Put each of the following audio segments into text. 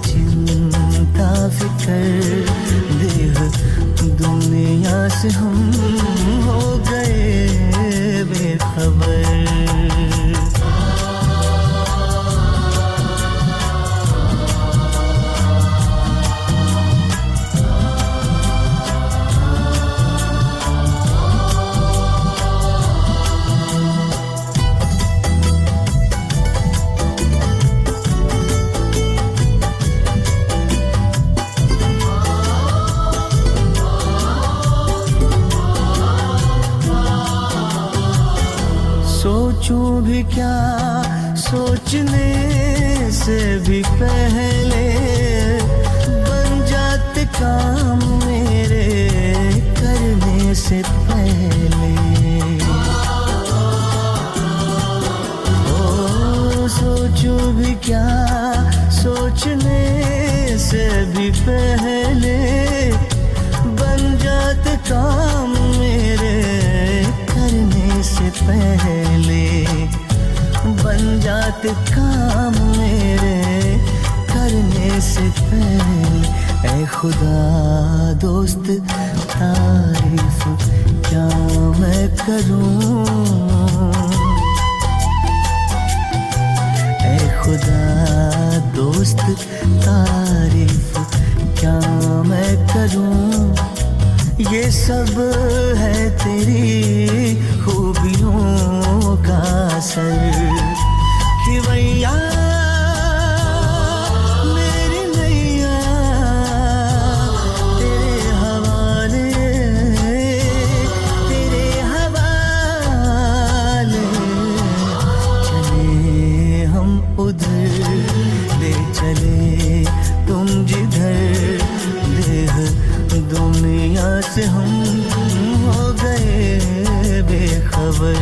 चिंता फिकर देह दुनिया से हम हो गए बेखबर। सोचूं भी क्या सोचने से भी पहले बन जाते काम मेरे करने से पहले। ओ सोचूं भी क्या सोचने से भी पहले बन जाते काम मेरे करने से पहले। बन जाते काम मेरे करने से पहले। ऐ खुदा दोस्त तारीफ क्या मैं करूं। ऐ खुदा दोस्त तारीफ क्या मैं करूं। ये सब है तेरी खूबियों का असर कि भैया मेरी नैया तेरे हवाले चले हम उधर ले चले तुम जिधर देह दुनिया से हम हो गए बेखबर।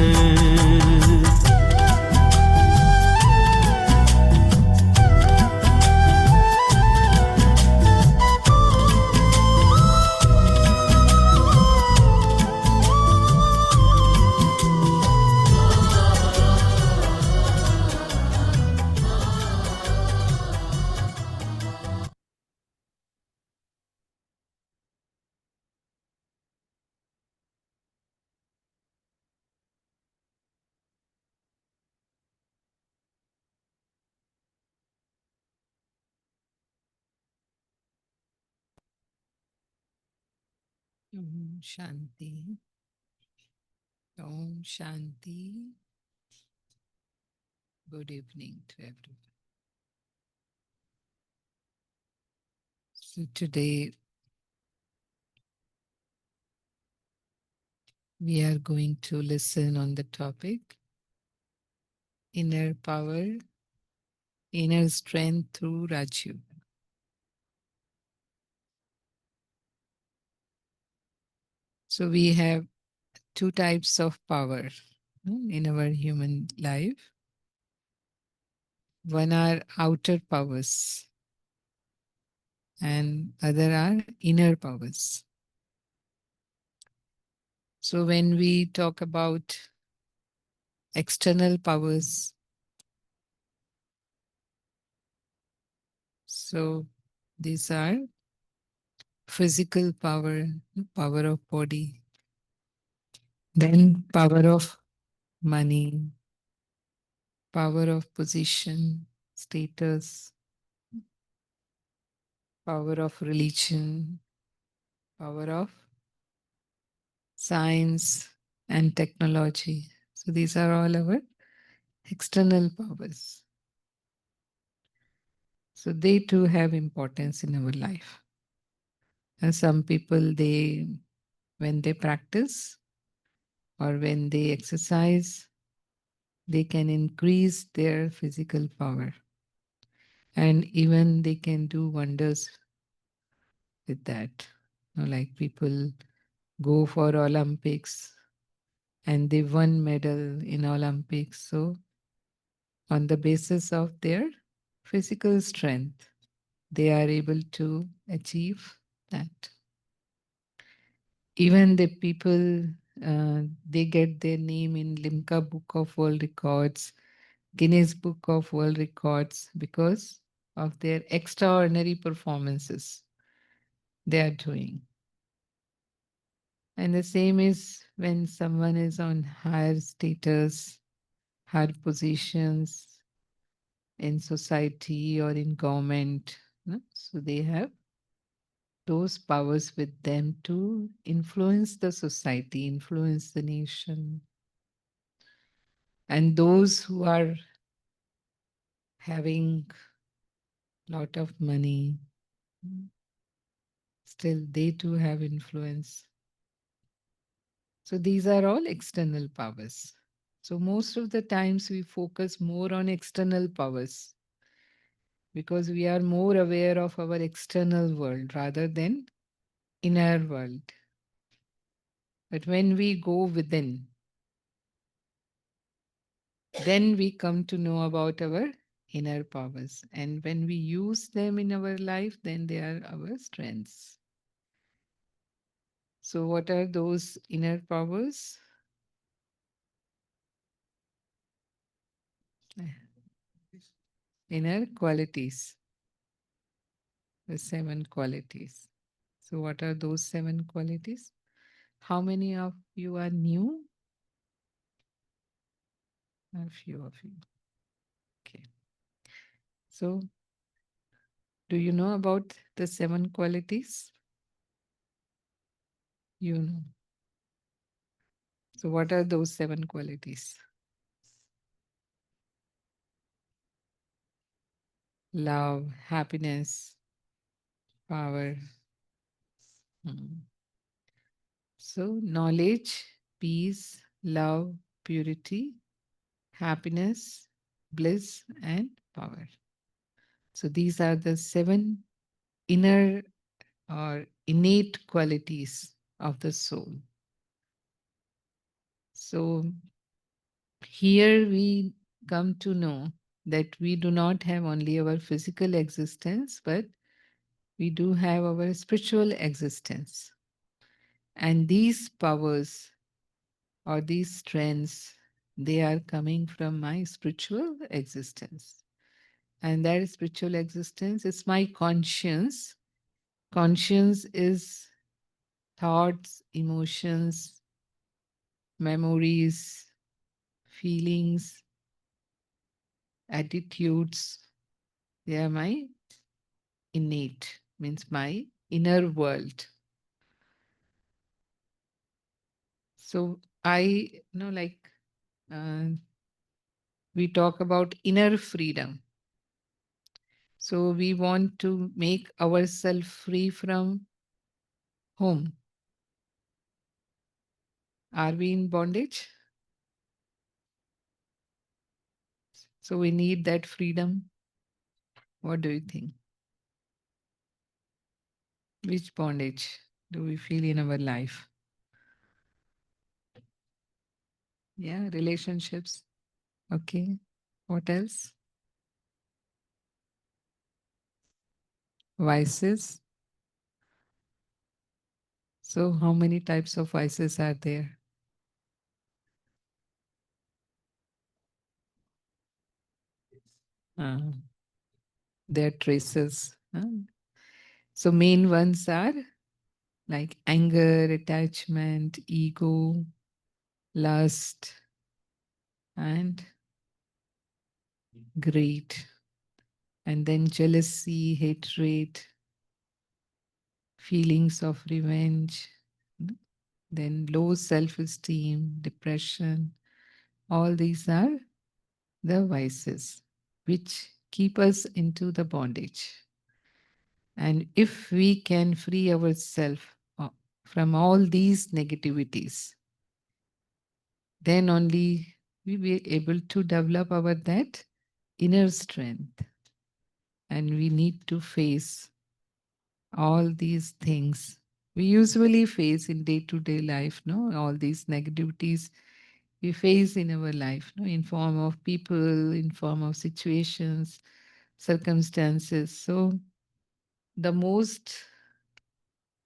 Om Shanti. Om Shanti. Good evening to everyone. So today we are going to listen on the topic inner power, inner strength through RajYoga. So we have two types of power in our human life. One are outer powers and other are inner powers. So when we talk about external powers, so these are physical power, power of body, then power of money, power of position, status, power of religion, power of science and technology. So these are all our external powers. So they too have importance in our life. And some people, when they practice or when they exercise, they can increase their physical power. And even they can do wonders with that. Like people go for Olympics and they won medal in Olympics. So on the basis of their physical strength, they are able to achieve that. Even the people, they get their name in Limca Book of World Records, Guinness Book of World Records, because of their extraordinary performances they are doing. And the same is when someone is on higher status, higher positions in society or in government. No? So they have those powers with them to influence the society, influence the nation. And those who are having lot of money, still they too have influence. So these are all external powers. So most of the times we focus more on external powers because we are more aware of our external world rather than inner world. But when we go within, then we come to know about our inner powers. And when we use them in our life, then they are our strengths. So, what are those inner powers? Inner qualities, the 7 qualities. So, what are those 7 qualities? How many of you are new? A few of you. Okay. So, do you know about the 7 qualities? You know. So, what are those 7 qualities? Love, happiness, power. Hmm. So, knowledge, peace, love, purity, happiness, bliss, and power. So, these are the 7 inner or innate qualities of the soul. So, here we come to know that we do not have only our physical existence, but we do have our spiritual existence. And these powers or these strengths, they are coming from my spiritual existence. And that spiritual existence is my conscience. Conscience is thoughts, emotions, memories, feelings, attitudes. They are my innate, means my inner world. So uh, we talk about inner freedom. So we want to make ourselves free from whom? Are we in bondage? So we need that freedom. What do you think? Which bondage do we feel in our life? Yeah, relationships. Okay. What else? Vices. So how many types of vices are there? Uh, there are traces. So main ones are like anger, attachment, ego, lust, and greed. And then jealousy, hatred, feelings of revenge, mm, then low self esteem, depression. All these are the vices which keep us into the bondage. And if we can free ourselves from all these negativities, then only we will be able to develop our that inner strength. And we need to face all these things we usually face in day to day life, no, all these negativities we face in our life, no, in form of people, in form of situations, circumstances. So the most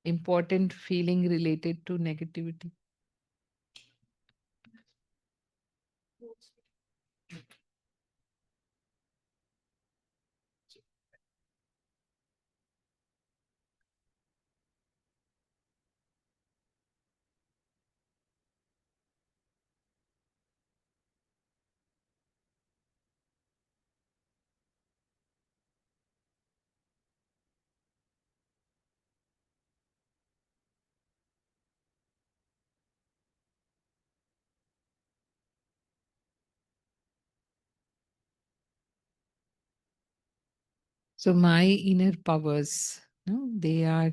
important feeling related to negativity, So my inner powers, no, they are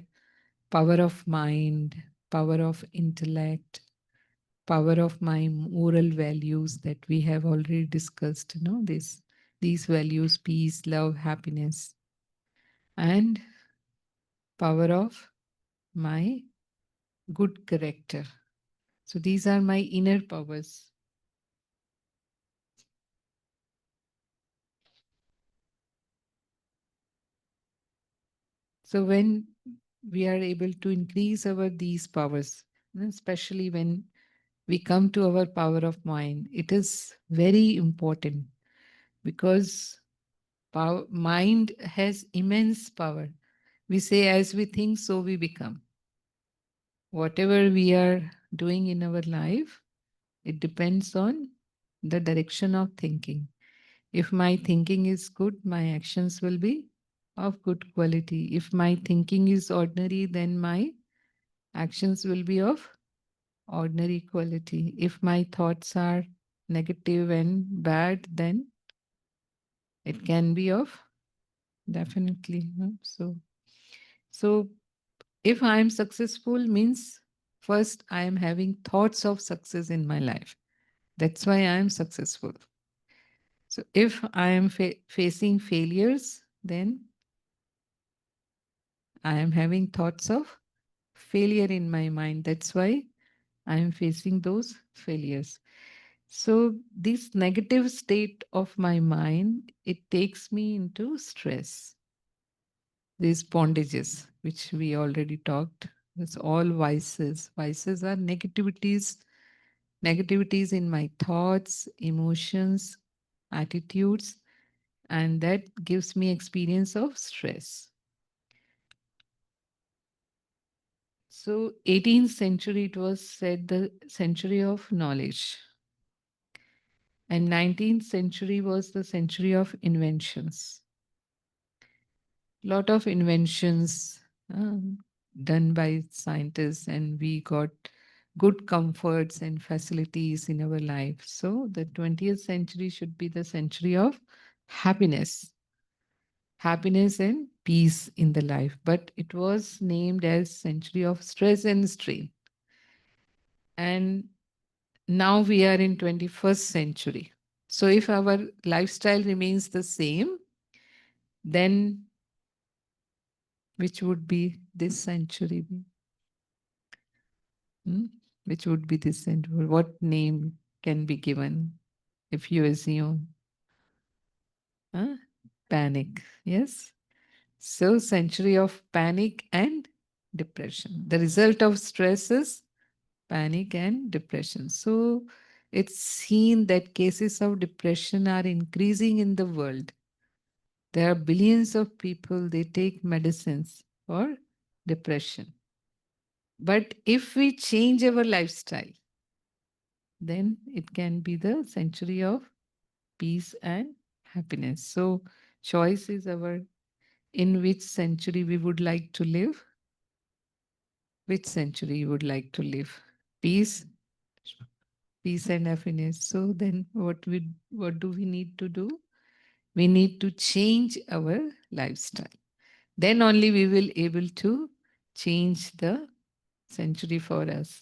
power of mind, power of intellect, power of my moral values that we have already discussed, this these values, peace, love, happiness, and power of my good character. So these are my inner powers. So when we are able to increase our these powers, especially when we come to our power of mind, it is very important because mind has immense power. We say, as we think, so we become. Whatever we are doing in our life, it depends on the direction of thinking. If my thinking is good, my actions will be of good quality. If my thinking is ordinary, then my actions will be of ordinary quality. If my thoughts are negative and bad, then it can be of definitely. So if I am successful means first I am having thoughts of success in my life. That's why I am successful. So if I am facing failures, then I am having thoughts of failure in my mind. That's why I am facing those failures. So this negative state of my mind, it takes me into stress. These bondages, which we already talked, it's all vices. Vices are negativities in my thoughts, emotions, attitudes, and that gives me experience of stress. So 18th century, it was said the century of knowledge. And 19th century was the century of inventions. Lot of inventions done by scientists, and we got good comforts and facilities in our life. So the 20th century should be the century of happiness, happiness and peace in the life. But it was named as century of stress and strain. And now we are in 21st century. So if our lifestyle remains the same, then which would be this century? Hmm? Which would be this century? What name can be given if you assume? Huh? Panic. Yes. So century of panic and depression. The result of stress is panic and depression. So it's seen that cases of depression are increasing in the world. There are billions of people, they take medicines for depression. But if we change our lifestyle, then it can be the century of peace and happiness. So choice is our in which century we would like to live, which century you would like to live. Peace, peace and happiness. So then what do we need to do? We need to change our lifestyle. Then only we will able to change the century for us.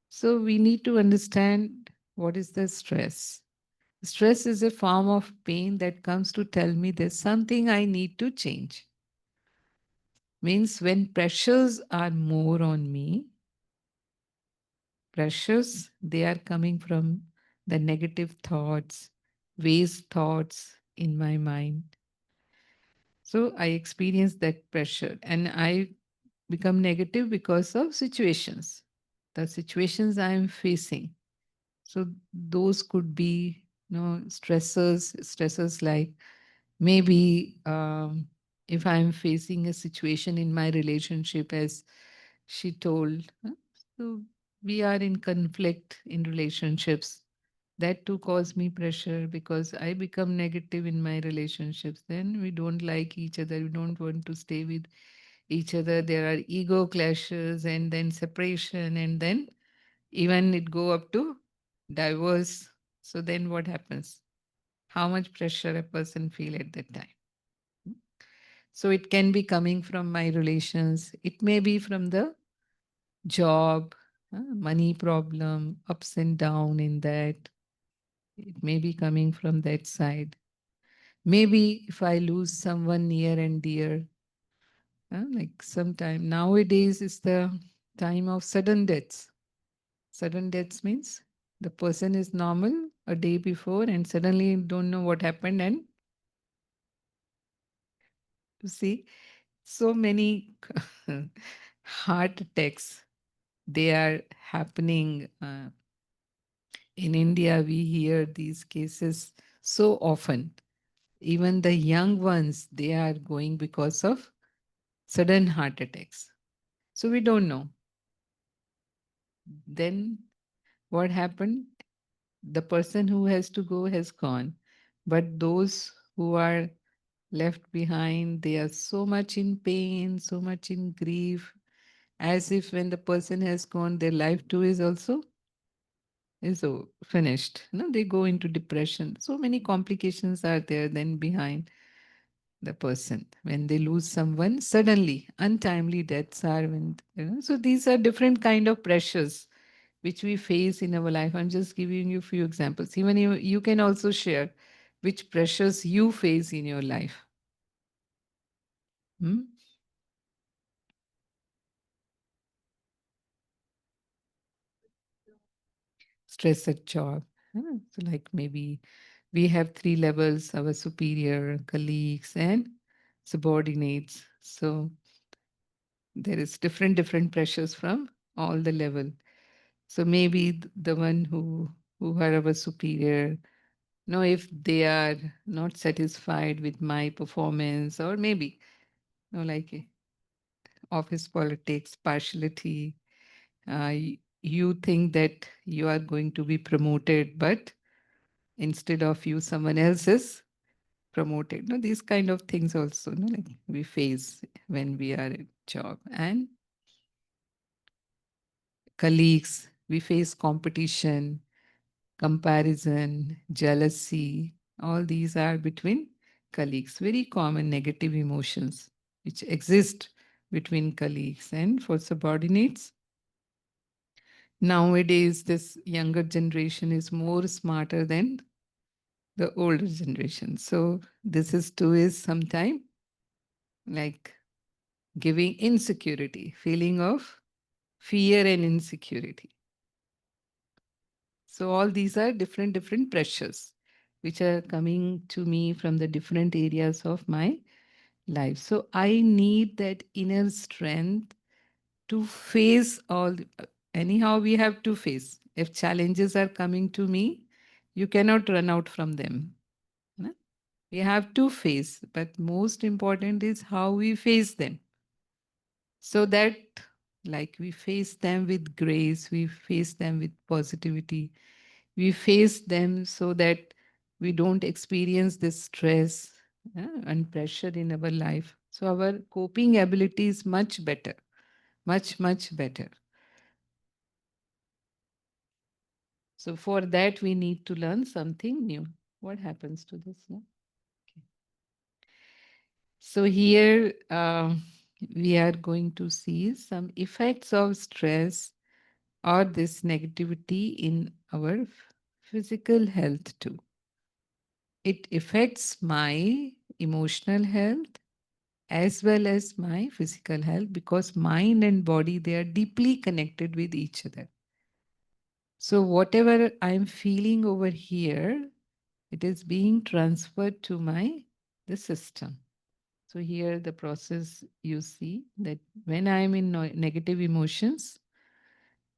So we need to understand what is the stress. Stress is a form of pain that comes to tell me there's something I need to change. Means when pressures are more on me, pressures, they are coming from the negative thoughts, waste thoughts in my mind. So I experience that pressure and I become negative because of situations, the situations I am facing. So those could be, stressors like maybe if I'm facing a situation in my relationship, as she told, so we are in conflict in relationships. That too cause me pressure because I become negative in my relationships. Then we don't like each other. We don't want to stay with each other. There are ego clashes and then separation, and then even it go up to divorce. So then what happens? How much pressure a person feel at that time? So it can be coming from my relations. It may be from the job, money problem, ups and down in that. It may be coming from that side. Maybe if I lose someone near and dear, like sometime nowadays is the time of sudden deaths. Sudden deaths means the person is normal a day before and suddenly don't know what happened. And you see, so many heart attacks, they are happening. In India, we hear these cases so often. Even the young ones, they are going because of sudden heart attacks. So we don't know. Then what happened? The person who has to go has gone. But those who are left behind, they are so much in pain, so much in grief, as if when the person has gone, their life too is also is finished. No, they go into depression. So many complications are there then behind the person when they lose someone suddenly. Untimely deaths are when so these are different kind of pressures which we face in our life. I'm just giving you a few examples. Even you can also share which pressures you face in your life. Hmm? Stress at job. So like maybe we have three levels: our superior, colleagues, and subordinates. So there is different pressures from all the level. So maybe the one who are our superior, know if they are not satisfied with my performance, or maybe like office politics, partiality. You think that you are going to be promoted, but instead of you, someone else is promoted. No, these kind of things also, no, like we face when we are at job. And colleagues, we face competition, comparison, jealousy. All these are between colleagues. Very common negative emotions which exist between colleagues. And for subordinates, nowadays this younger generation is more smarter than the older generation. So this is too is sometime like giving insecurity, feeling of fear and insecurity. So all these are different pressures which are coming to me from the different areas of my life. So I need that inner strength to face all. Anyhow, we have to face. If challenges are coming to me, you cannot run out from them. No? We have to face, but most important is how we face them. So that, like, we face them with grace, we face them with positivity, we face them so that we don't experience this stress and pressure in our life. So our coping ability is much better, much better. So for that, we need to learn something new. What happens to this? No? Okay. So here we are going to see some effects of stress or this negativity in our physical health too. It affects my emotional health as well as my physical health, because mind and body, they are deeply connected with each other. So whatever I'm feeling over here, it is being transferred to my the system. So here the process, you see that when I am in negative emotions,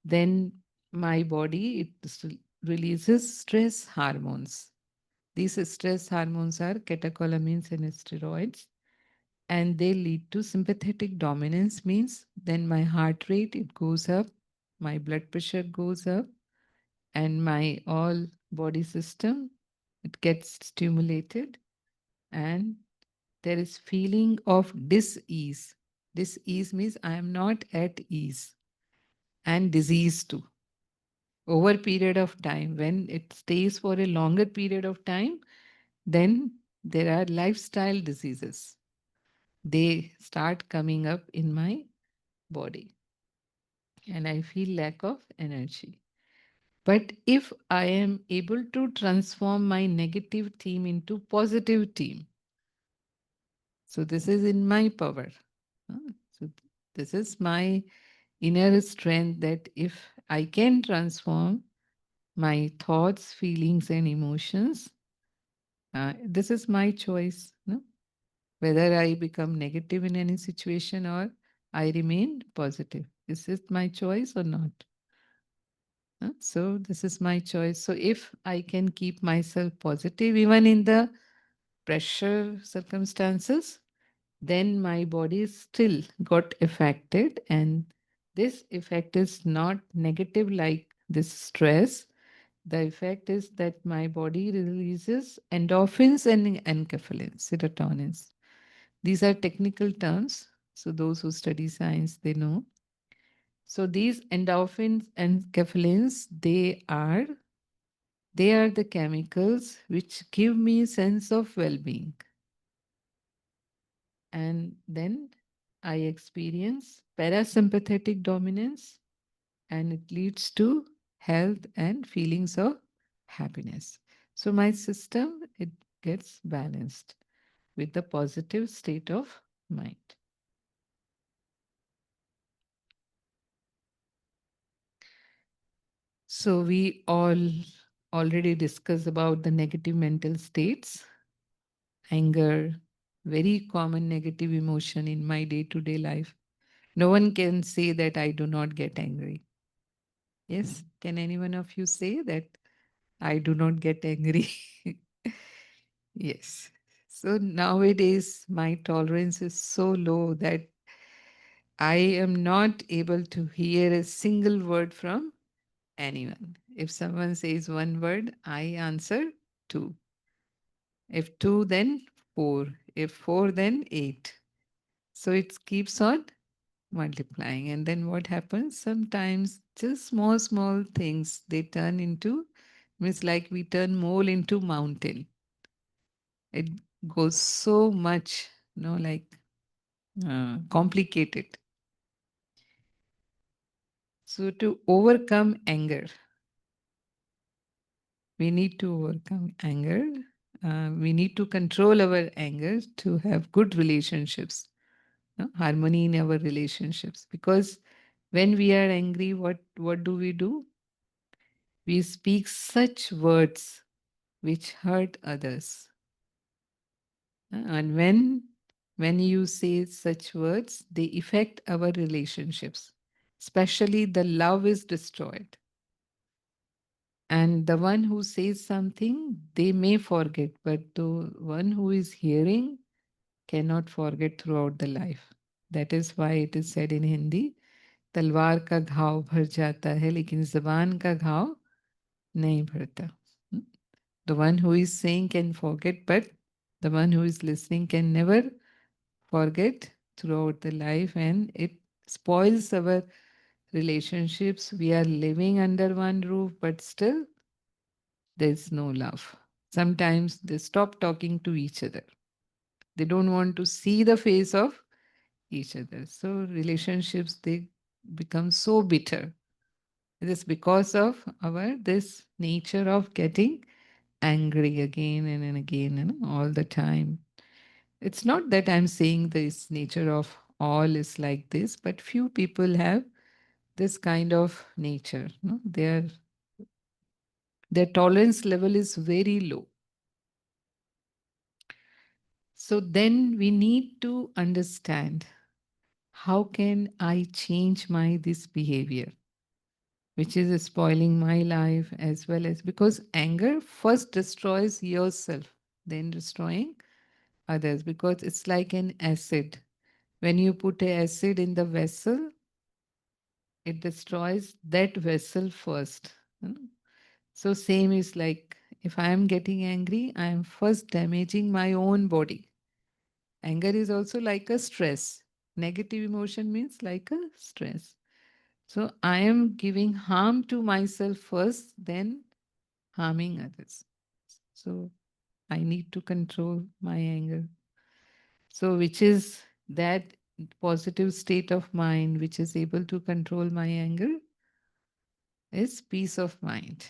then my body releases stress hormones. These stress hormones are catecholamines and steroids, and they lead to sympathetic dominance. Means then my heart rate, it goes up, my blood pressure goes up, and my all body system, it gets stimulated, and there is feeling of dis-ease. Dis-ease means I am not at ease, and disease too. Over period of time, when it stays for a longer period of time, then there are lifestyle diseases. they start coming up in my body and I feel lack of energy. But if I am able to transform my negative theme into positive theme, so this is in my power. So this is my inner strength that if I can transform my thoughts, feelings, and emotions, this is my choice. No? Whether I become negative in any situation or I remain positive. Is it my choice or not? So this is my choice. So if I can keep myself positive even in the pressure circumstances, then my body still got affected, and this effect is not negative like this stress. The effect is that my body releases endorphins and enkephalins, serotonins. These are technical terms, so those who study science they know. So these endorphins and enkephalins, they are the chemicals which give me a sense of well-being. And then I experience parasympathetic dominance, and it leads to health and feelings of happiness. So my system, it gets balanced with the positive state of mind. So we all already discussed about the negative mental states, anger, very common negative emotion in my day-to-day life. No one can say that I do not get angry. Yes, can anyone of you say that I do not get angry? Yes. So nowadays, my tolerance is so low that I am not able to hear a single word from anyone. If someone says one word, I answer two. If two, then four. If four, then eight. So it keeps on multiplying. And then what happens? Sometimes just small, small things they turn into, means like we turn mole into mountain. It goes so much, like complicated. So to overcome anger, we need to overcome anger. We need to control our anger to have good relationships, harmony in our relationships. Because when we are angry, what do? We speak such words which hurt others. And when you say such words, they affect our relationships. Especially the love is destroyed. And the one who says something, they may forget, but the one who is hearing cannot forget throughout the life. That is why it is said in Hindi, तलवार का घाव भर जाता है लेकिन जबान का घाव नहीं भरता. The one who is saying can forget, but the one who is listening can never forget throughout the life, and it spoils our relationships. We are living under one roof, but still there's no love. Sometimes they stop talking to each other. They don't want to see the face of each other. So relationships they become so bitter. It is because of our this nature of getting angry again and again and all the time. It's not that I'm saying this nature of all is like this, but few people have this kind of nature. Their tolerance level is very low. So then we need to understand how can I change my this behavior, which is spoiling my life as well as because anger first destroys yourself, then destroying others because it's like an acid. When you put a acid in the vessel, it destroys that vessel first. So same is like if I am getting angry, I am first damaging my own body. Anger is also like a stress. Negative emotion means like a stress. So I am giving harm to myself first, then harming others. So I need to control my anger. So which is that positive state of mind which is able to control my anger is peace of mind,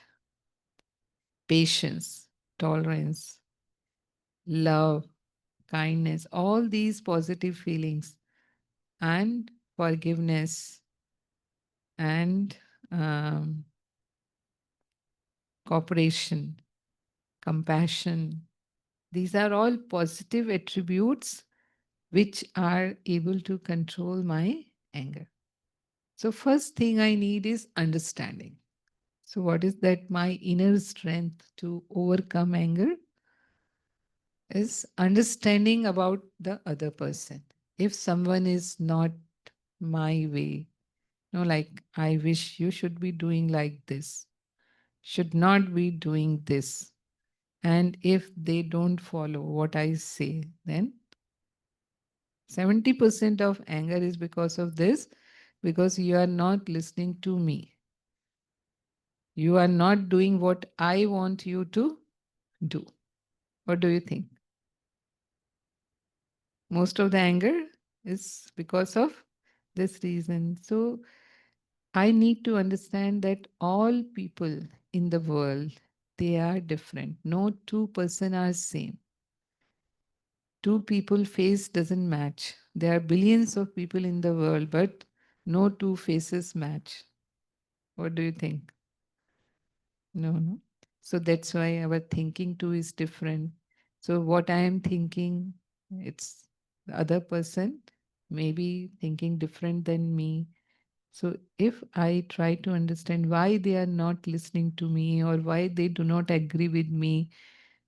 patience, tolerance, love, kindness, all these positive feelings, and forgiveness and um, cooperation, compassion. These are all positive attributes which are able to control my anger. So, first thing I need is understanding. So, what is that? My inner strength to overcome anger is understanding about the other person. If someone is not my way, like I wish you should be doing like this, should not be doing this. And if they don't follow what I say, then 70% of anger is because of this, because you are not listening to me. You are not doing what I want you to do. What do you think? Most of the anger is because of this reason. So I need to understand that all people in the world, they are different. No two person are same. Two people face doesn't match. There are billions of people in the world, but no two faces match. What do you think? No, no. So that's why our thinking too is different. So what I am thinking, it's the other person maybe thinking different than me. So if I try to understand why they are not listening to me or why they do not agree with me,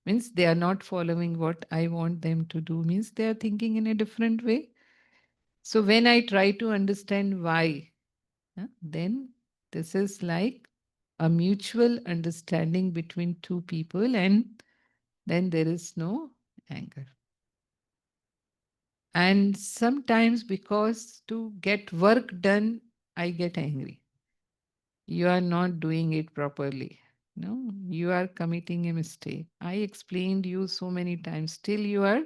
means they are not following what I want them to do, means they are thinking in a different way. So when I try to understand why, then this is like a mutual understanding between two people, and then there is no anger. And sometimes, because to get work done, I get angry. You are not doing it properly. No, you are committing a mistake. I explained you so many times, still you are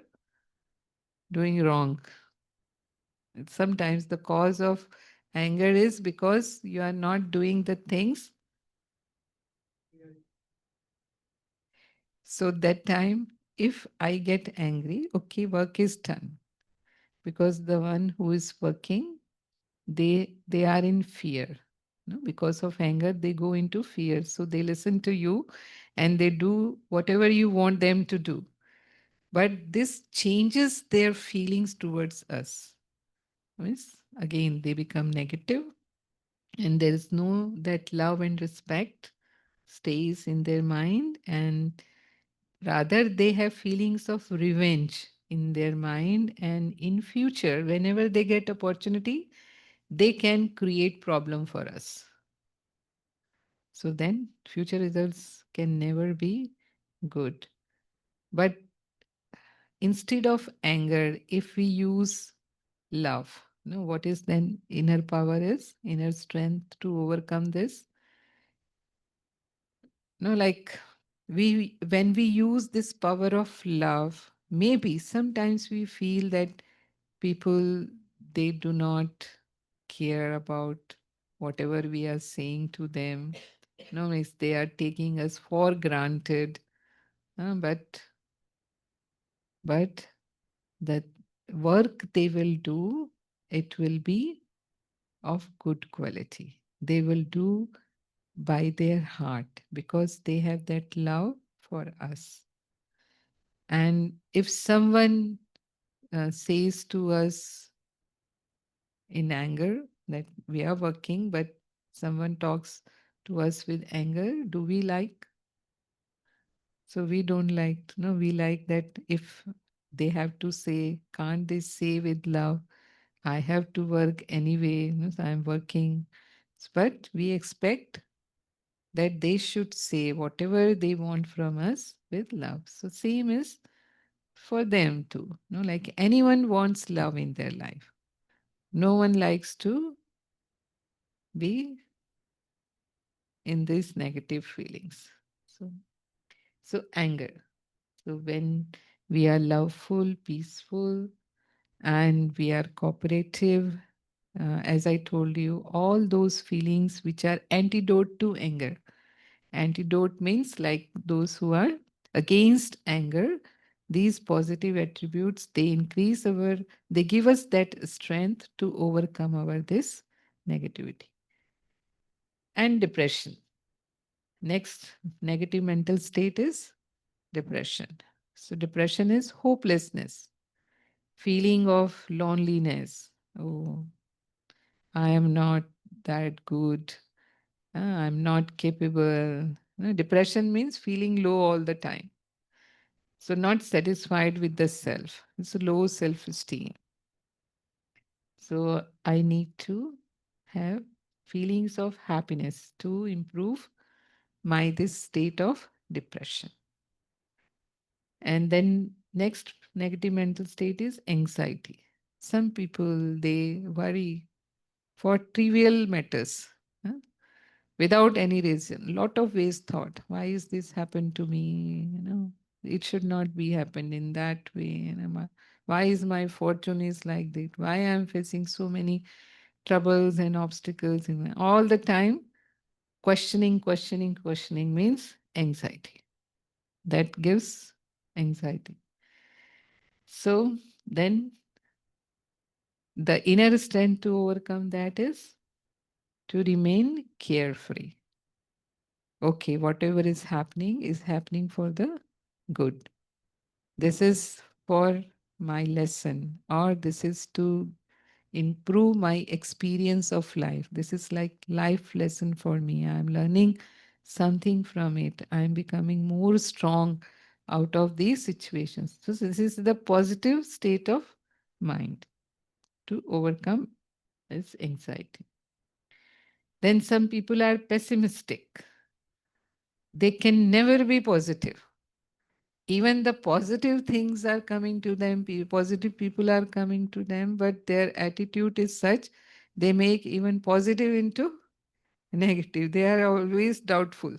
doing wrong. Sometimes the cause of anger is because you are not doing the things. So that time, if I get angry, okay, work is done. Because the one who is working, they are in fear. No? Because of anger, they go into fear. So they listen to you and they do whatever you want them to do. But this changes their feelings towards us. Means again, they become negative, and there is no that love and respect stays in their mind, and rather they have feelings of revenge in their mind, and in future whenever they get opportunity, they can create problem for us. So then future results can never be good. But instead of anger, if we use love, what is then inner power is inner strength to overcome this. Like we when we use this power of love, maybe sometimes we feel that people, they do not care about whatever we are saying to them. Means they are taking us for granted. But the work they will do, it will be of good quality. They will do by their heart because they have that love for us. And if someone says to us in anger that we are working, but someone talks to us with anger, do we like? So we don't like, no, we like that if they have to say, can't they say with love, I have to work anyway, so I'm working. But we expect that they should say whatever they want from us with love. So same is for them too. Like anyone wants love in their life. No one likes to be in these negative feelings. So, so anger. So when we are loveful, peaceful, and we are cooperative. As I told you, all those feelings which are antidote to anger. Antidote means like those who are against anger. These positive attributes, they give us that strength to overcome our this negativity. And depression. Next negative mental state is depression. So depression is hopelessness, feeling of loneliness. Oh, I am not that good. I'm not capable. Depression means feeling low all the time. So, not satisfied with the self. It's a low self esteem. So, I need to have feelings of happiness to improve my this state of depression. And then next negative mental state is anxiety. Some people they worry for trivial matters. Huh? Without any reason, lot of ways thought, why is this happened to me, it should not be happened in that way, why is my fortune is like that, why I am facing so many troubles and obstacles in my, all the time questioning means anxiety, that gives anxiety. So then the inner strength to overcome that is to remain carefree. Okay, whatever is happening for the good. This is for my lesson, or this is to improve my experience of life. This is like life lesson for me. I'm learning something from it. I'm becoming more strong out of these situations. So this is the positive state of mind to overcome this anxiety. Then some people are pessimistic. They can never be positive. Even the positive things are coming to them, positive people are coming to them, but their attitude is such they make even positive into negative. They are always doubtful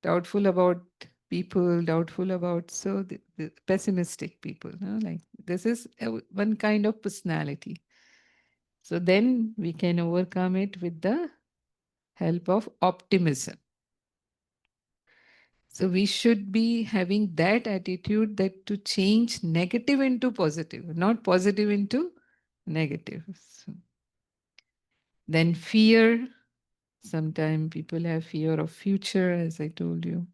about people, doubtful about, so the pessimistic people, like this is one kind of personality. So then we can overcome it with the help of optimism. So we should be having that attitude that to change negative into positive, not positive into negative. So then fear. Sometimes people have fear of future, as I told you.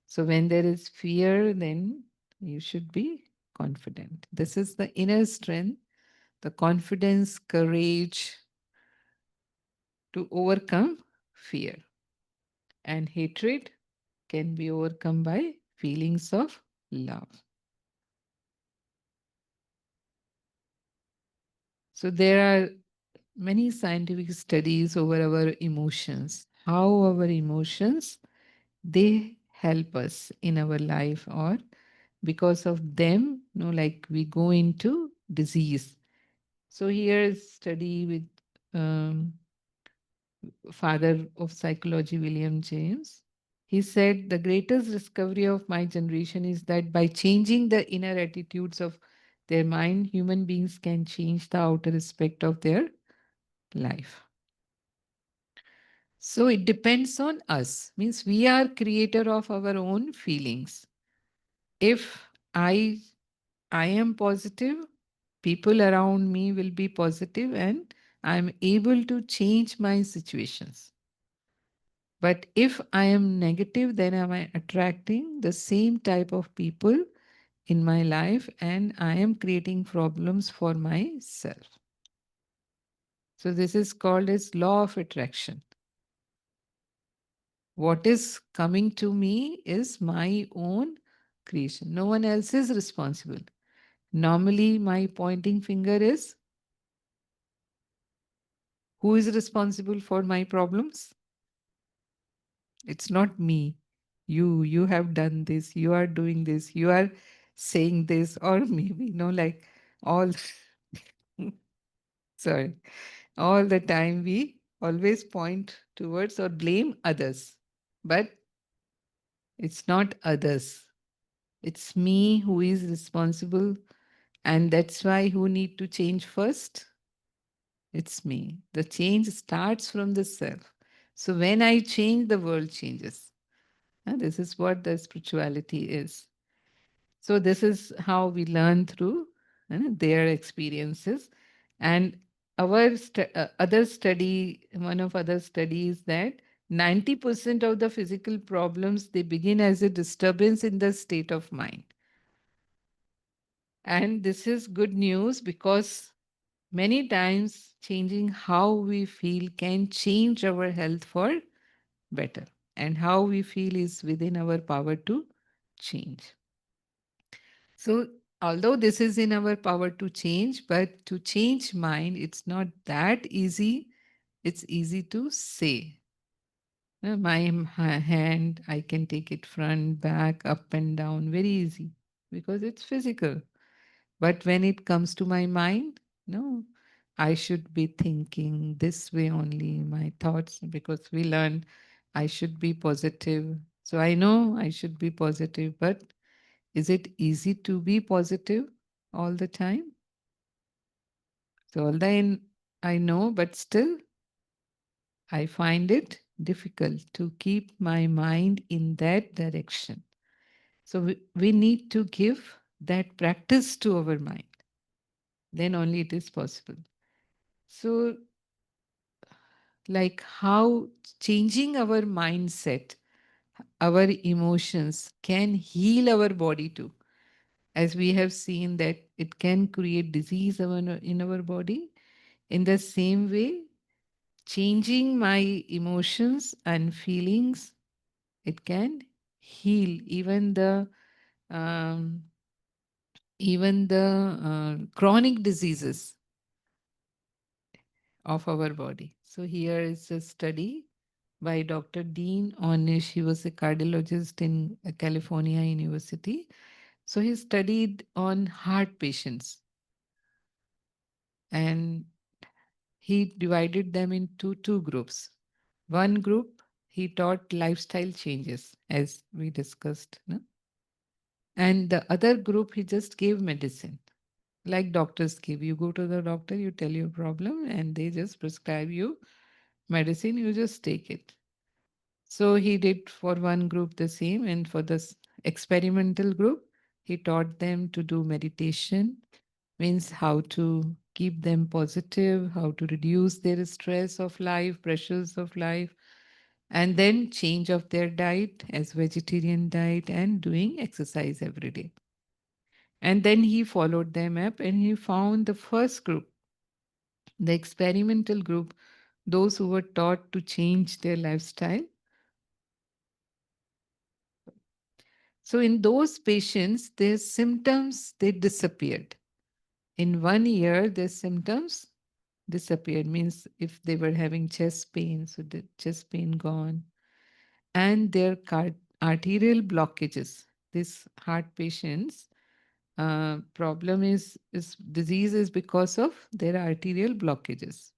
So when there is fear, then you should be confident. This is the inner strength, the confidence, courage to overcome fear. And hatred can be overcome by feelings of love. So there are many scientific studies over our emotions, how our emotions they help us in our life, or because of them, like we go into disease. So here is study with father of psychology, William James. He said the greatest discovery of my generation is that by changing the inner attitudes of their mind, human beings can change the outer aspect of their life. So it depends on us, means we are creator of our own feelings. If I am positive, people around me will be positive and I'm able to change my situations. But if I am negative, then am I attracting the same type of people in my life and I am creating problems for myself. So this is called as law of attraction. What is coming to me is my own creation. No one else is responsible. Normally, my pointing finger is who is responsible for my problems? It's not me. You have done this, you are doing this, you are saying this, or maybe, like all, sorry, all the time we always point towards or blame others. But it's not others. It's me who is responsible And that's why who need to change first? It's me. The change starts from the self. So when I change, the world changes. This is what the spirituality is. So this is how we learn through their experiences. And our other study, one of other studies that 90% of the physical problems, they begin as a disturbance in the state of mind. And this is good news because many times changing how we feel can change our health for better. And how we feel is within our power to change. So, although this is in our power to change, but to change mind, it's not that easy. It's easy to say. My hand, I can take it front, back, up and down, very easy because it's physical. But when it comes to my mind, no, I should be thinking this way only, my thoughts, because we learn I should be positive. So I know I should be positive, but is it easy to be positive all the time? So although I know, but still I find it difficult to keep my mind in that direction. So we need to give that practice to our mind. Then only it is possible. So, like how changing our mindset, our emotions can heal our body too. As we have seen that it can create disease in our body. In the same way, changing my emotions and feelings, it can heal um, even the chronic diseases of our body. So here is a study by Dr. Dean Ornish. He was a cardiologist in California University. So he studied on heart patients and he divided them into two groups. One group, he taught lifestyle changes, as we discussed. No? And the other group, he just gave medicine, like doctors give. You go to the doctor, you tell your problem, and they just prescribe you medicine, you just take it. So he did for one group the same, and for this experimental group, he taught them to do meditation, means how to keep them positive, how to reduce their stress of life, pressures of life, and then change of their diet as vegetarian diet and doing exercise every day. And then he followed them up and he found the first group, the experimental group, those who were taught to change their lifestyle. So in those patients, their symptoms, they disappeared. In 1 year, their symptoms disappeared. Means if they were having chest pain, so the chest pain gone. And their arterial blockages. This heart patients problem is disease is because of their arterial blockages.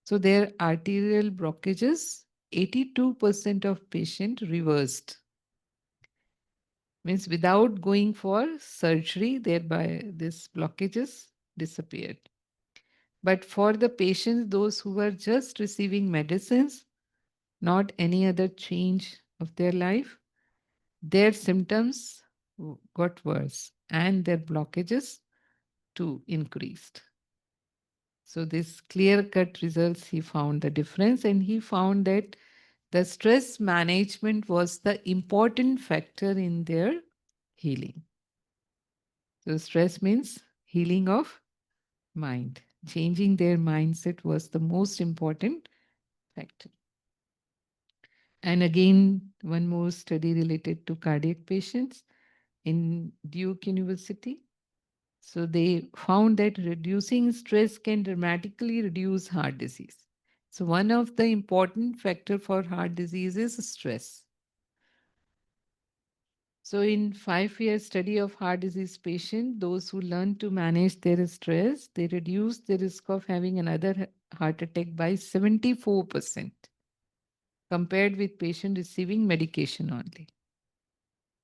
So their arterial blockages, 82% of patient reversed. Means without going for surgery, thereby this blockages disappeared. But for the patients, those who were just receiving medicines, not any other change of their life, their symptoms got worse and their blockages too increased. So this clear cut results, he found the difference and he found that the stress management was the important factor in their healing. So stress means healing of mind. Changing their mindset was the most important factor. And again, one more study related to cardiac patients in Duke University. So they found that reducing stress can dramatically reduce heart disease. So one of the important factor for heart disease is stress. So in 5 year study of heart disease patient, those who learn to manage their stress, they reduce the risk of having another heart attack by 74% compared with patient receiving medication only.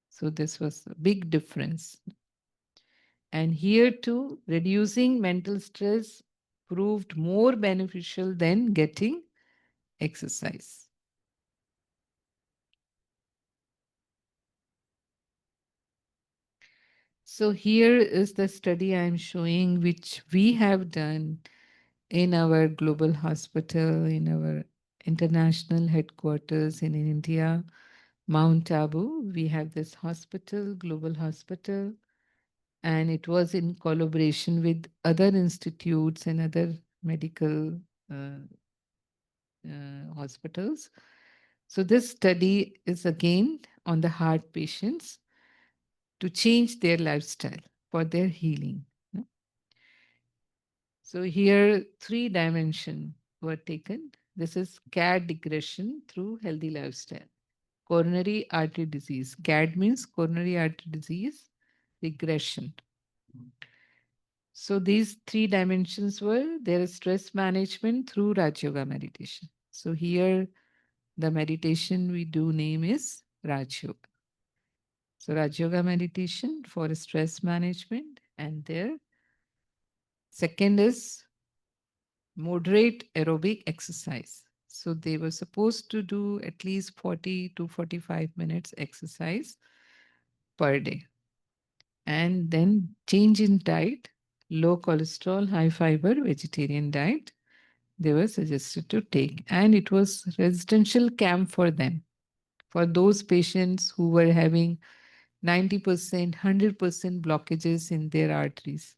So this was a big difference. And here too, reducing mental stress proved more beneficial than getting exercise. So here is the study I am showing, which we have done in our global hospital, in our international headquarters in India, Mount Abu. We have this hospital, global hospital, and it was in collaboration with other institutes and other medical uh, hospitals. So this study is again on the heart patients to change their lifestyle for their healing. No? So here 3 dimensions were taken. This is CAD digression through healthy lifestyle. Coronary artery disease. CAD means coronary artery disease regression. So these 3 dimensions were their stress management through RajYoga meditation. So here the meditation we do name is RajYoga. So RajYoga meditation for stress management, and their second is moderate aerobic exercise. So they were supposed to do at least 40 to 45 minutes exercise per day. And then change in diet, low cholesterol, high fiber, vegetarian diet, they were suggested to take. And it was residential camp for them, for those patients who were having 90%, 100% blockages in their arteries.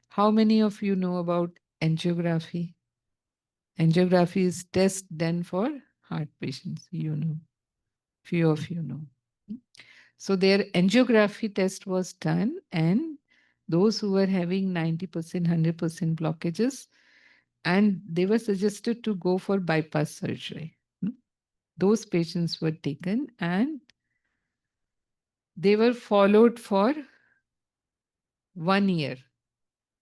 How many of you know about angiography? Angiography is test done for heart patients. You know, few of you know. So their angiography test was done, and those who were having 90%, 100% blockages, and they were suggested to go for bypass surgery. Those patients were taken and they were followed for 1 year,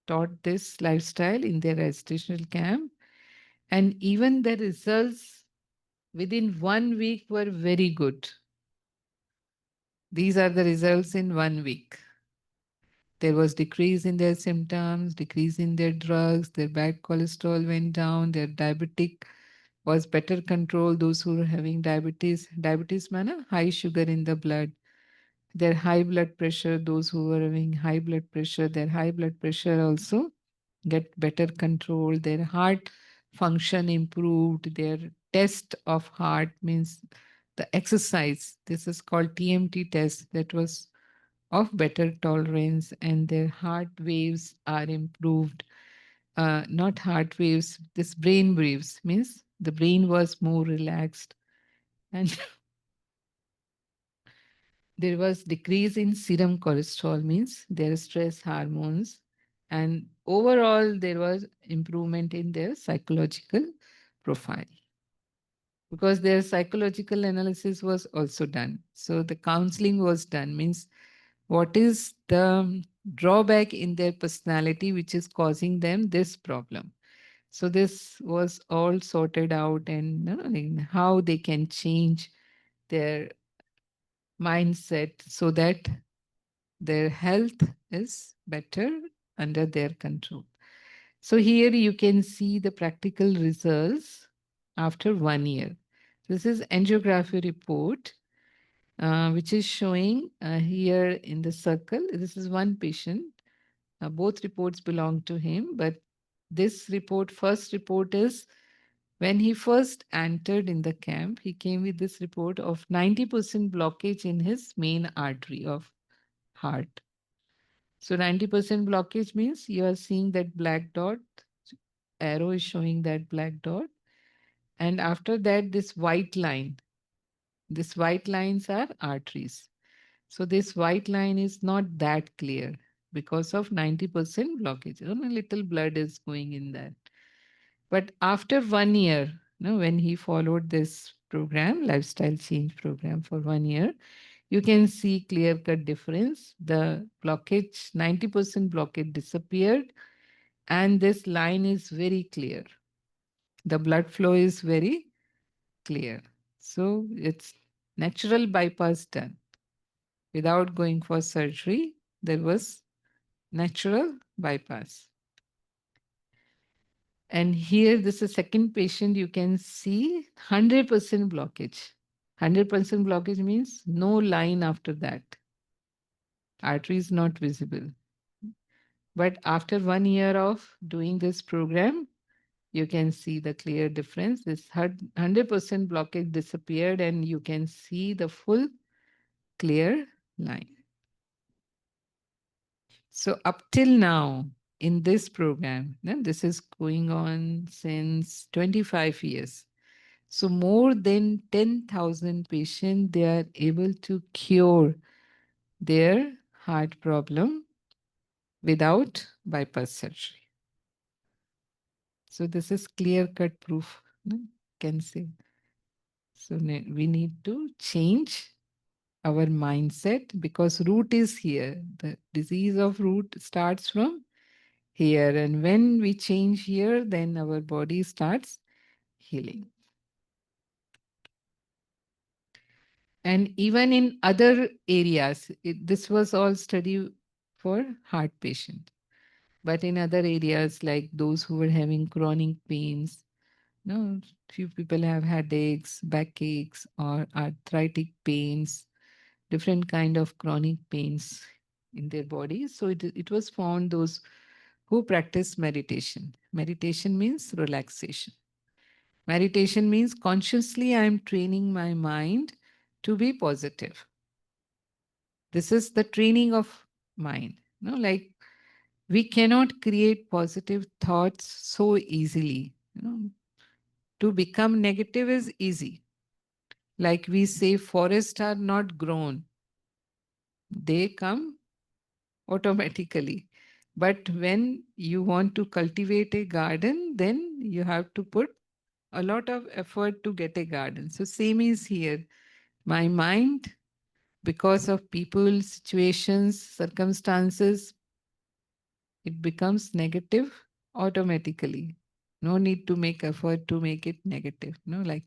taught this lifestyle in their residential camp, and even the results within 1 week were very good. These are the results in 1 week. There was decrease in their symptoms, decrease in their drugs, their bad cholesterol went down, their diabetic was better controlled. Those who were having diabetes means high sugar in the blood, their high blood pressure, those who were having high blood pressure, their high blood pressure also get better control, their heart function improved, their test of heart means the exercise. This is called TMT test, that was of better tolerance, and their heart waves are improved. Not heart waves, this brain waves means the brain was more relaxed, and there was decrease in serum cholesterol means their stress hormones, and overall there was improvement in their psychological profile because their psychological analysis was also done. So the counseling was done means what is the drawback in their personality which is causing them this problem. So this was all sorted out, and like how they can change their mindset so that their health is better under their control. So here you can see the practical results after 1 year. This is angiography report, which is showing here in the circle. This is one patient. Both reports belong to him, but this report, first report is when he first entered in the camp, he came with this report of 90% blockage in his main artery of heart. So 90% blockage means you are seeing that black dot, arrow is showing that black dot. And after that, this white line. This white lines are arteries. So this white line is not that clear because of 90% blockage. A little blood is going in that. But after 1 year, when he followed this program, lifestyle change program for 1 year, you can see clear cut difference. The blockage, 90% blockage disappeared, and this line is very clear. The blood flow is very clear. So it's natural bypass done without going for surgery. There was natural bypass. And here, this is second patient, you can see 100% blockage. 100% blockage means no line after that. Artery is not visible. But after 1 year of doing this program, you can see the clear difference. This 100% blockage disappeared, and you can see the full clear line. So, up till now, in this program, this is going on since 25 years. So, more than 10,000 patients, they are able to cure their heart problem without bypass surgery. So, this is clear cut proof, can say. So, we need to change our mindset because root is here. The disease of root starts from here. And when we change here, then our body starts healing. And even in other areas, this was all study for heart patient. But in other areas, like those who were having chronic pains, few people have headaches, backaches, or arthritic pains, different kind of chronic pains in their body. So it was found those who practice meditation. Meditation means relaxation. Meditation means consciously I am training my mind to be positive. This is the training of mind. Like we cannot create positive thoughts so easily. To become negative is easy. Like we say, forests are not grown, they come automatically. But when you want to cultivate a garden, then you have to put a lot of effort to get a garden. So, same is here. My mind, because of people, situations, circumstances, it becomes negative automatically. No need to make effort to make it negative. Like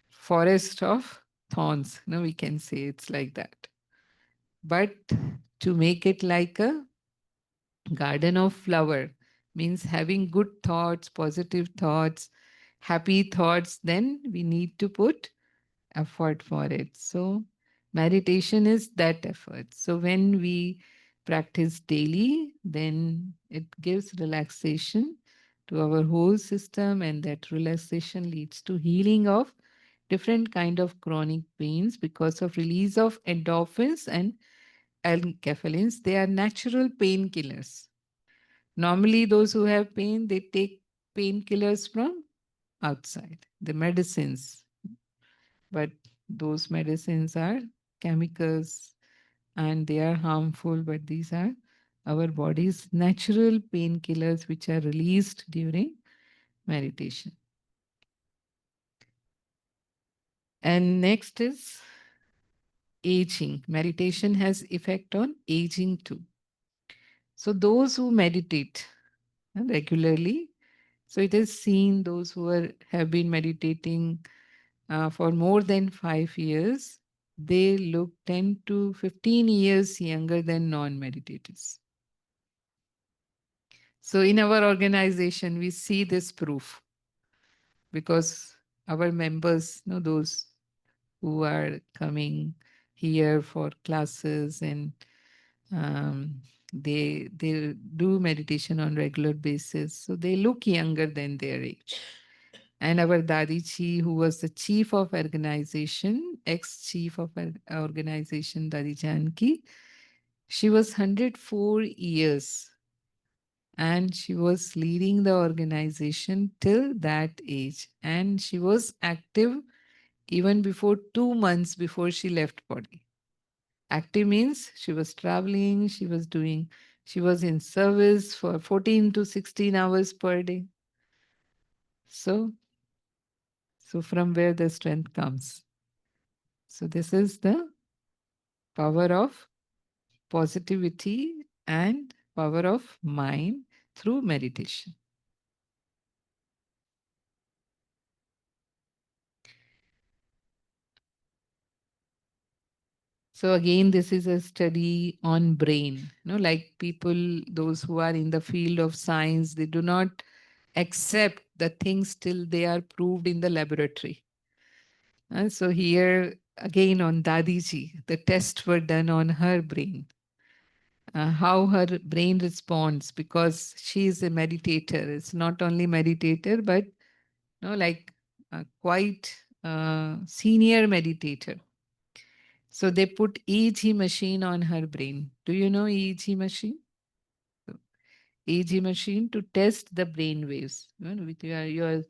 forest of thorns. We can say it's like that. But to make it like a garden of flower means having good thoughts, positive thoughts, happy thoughts, then we need to put effort for it. So, meditation is that effort. So, when we practice daily, then it gives relaxation to our whole system, and that relaxation leads to healing of different kind of chronic pains because of release of endorphins and enkephalins. They are natural painkillers. Normally, those who have pain, they take painkillers from outside, the medicines. But those medicines are chemicals and they are harmful, but these are our body's natural painkillers which are released during meditation. And next is aging. Meditation has effect on aging too. So those who meditate regularly, so it is seen those who have been meditating for more than 5 years, they look 10 to 15 years younger than non-meditators. So in our organization, we see this proof because our members, those who are coming here for classes and they do meditation on regular basis, so they look younger than their age. And our Dadichi, who was the chief of organization, ex-chief of organization, Dadi Janki, she was 104 years and she was leading the organization till that age. And she was active even before 2 months before she left body. Active means she was traveling, she was in service for 14 to 16 hours per day. So from where the strength comes. So this is the power of positivity and power of mind through meditation. So again, this is a study on brain. Like people, those who are in the field of science, they do not accept the things till they are proved in the laboratory. So here again on Dadiji, the tests were done on her brain, how her brain responds because she is a meditator. It's not only meditator, but like quite senior meditator. So they put EEG machine on her brain. Do you know EEG machine? So, EEG machine to test the brain waves. You are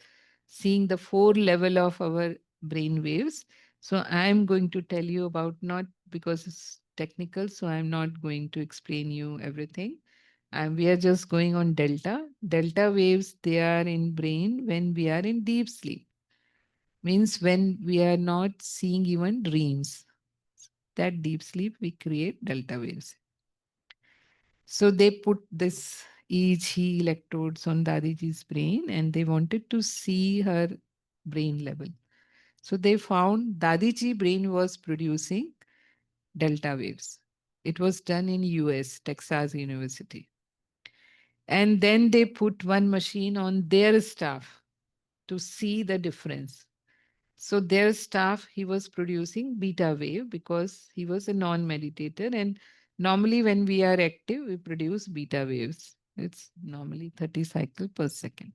seeing the four level of our brain waves. So I'm going to tell you about, not because it's technical, so I'm not going to explain you everything. And we are just going on delta. Delta waves, they are in brain when we are in deep sleep. Means when we are not seeing even dreams. That deep sleep, we create delta waves. So they put this EEG electrodes on Dadiji's brain and they wanted to see her brain level. So they found Dadiji brain was producing delta waves. It was done in US, Texas University. And then they put one machine on their staff to see the difference. So their staff, he was producing beta wave because he was a non-meditator. And normally when we are active, we produce beta waves. It's normally 30 cycle per second.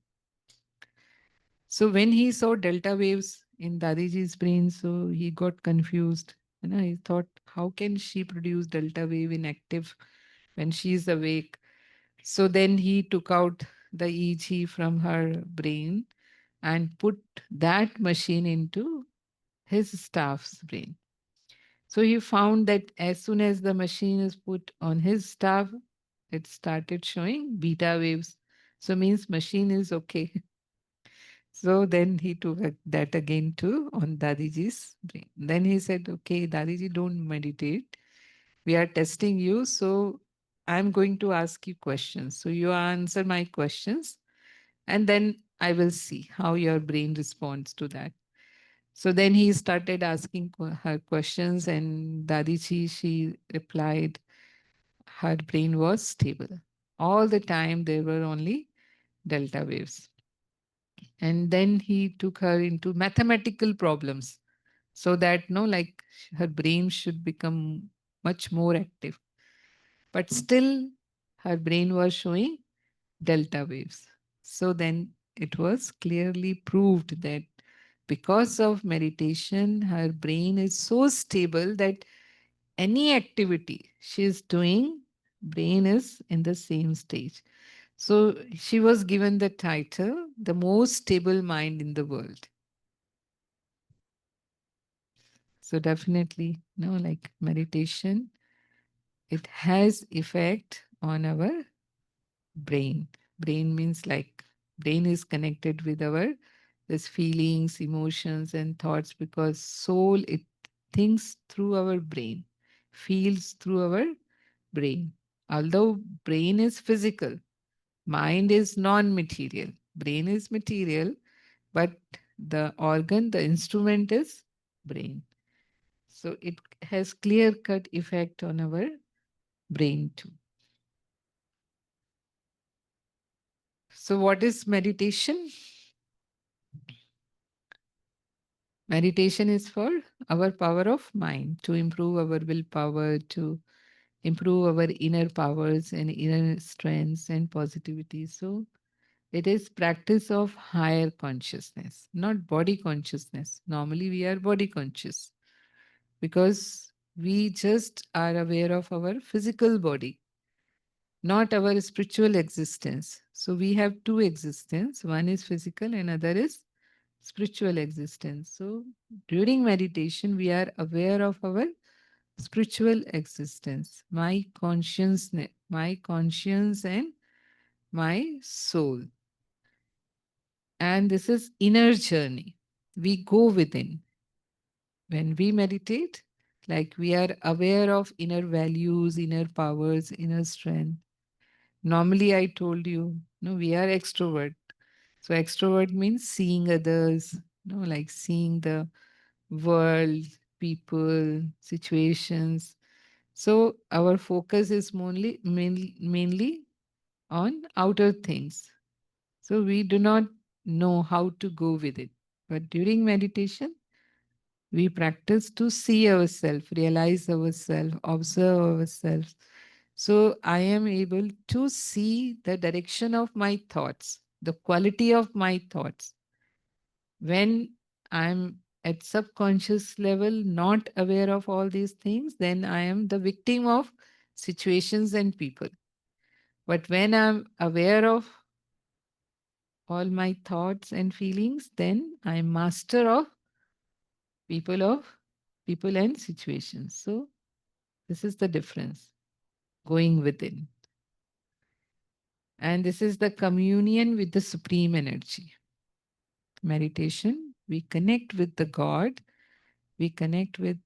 So when he saw delta waves in Dadiji's brain, so he got confused. He thought, how can she produce delta wave in active when she is awake? So then he took out the EEG from her brain and put that machine into his staff's brain. So he found that as soon as the machine is put on his staff, it started showing beta waves. So means machine is okay. So then he took that again too on Dadiji's brain. Then he said, okay, Dadiji, don't meditate. We are testing you. So I'm going to ask you questions. So you answer my questions and then I will see how your brain responds to that. So then he started asking her questions, and Dadichi, she replied, her brain was stable. All the time, there were only delta waves. And then he took her into mathematical problems so that, no, like her brain should become much more active. But still, her brain was showing delta waves. So then it was clearly proved that because of meditation, her brain is so stable that any activity she is doing, brain is in the same stage. So she was given the title, the most stable mind in the world. So definitely, like meditation, it has effect on our brain. Brain means like brain is connected with our this feelings, emotions, and thoughts because soul it thinks through our brain, feels through our brain. Although brain is physical, mind is non-material. Brain is material, but the organ, the instrument is brain. So it has clear-cut effect on our brain too. So what is meditation? Meditation is for our power of mind to improve our willpower, to improve our inner powers and inner strengths and positivity. So it is practice of higher consciousness, not body consciousness. Normally we are body conscious because we just are aware of our physical body, not our spiritual existence. So we have two existence. One is physical and other is spiritual existence. So during meditation, we are aware of our spiritual existence, my conscience and my soul. And this is inner journey. We go within. When we meditate, like we are aware of inner values, inner powers, inner strength. Normally, I told you, no, we are extrovert. So extrovert means seeing others, like seeing the world, people, situations. So our focus is mainly on outer things. So we do not know how to go with it. But during meditation, we practice to see ourselves, realize ourselves, observe ourselves. So I am able to see the direction of my thoughts, the quality of my thoughts. When I'm at subconscious level, not aware of all these things, then I am the victim of situations and people. But when I'm aware of all my thoughts and feelings, then I'm master of people and situations. So this is the difference going within. And this is the communion with the supreme energy. Meditation, we connect with the God, we connect with,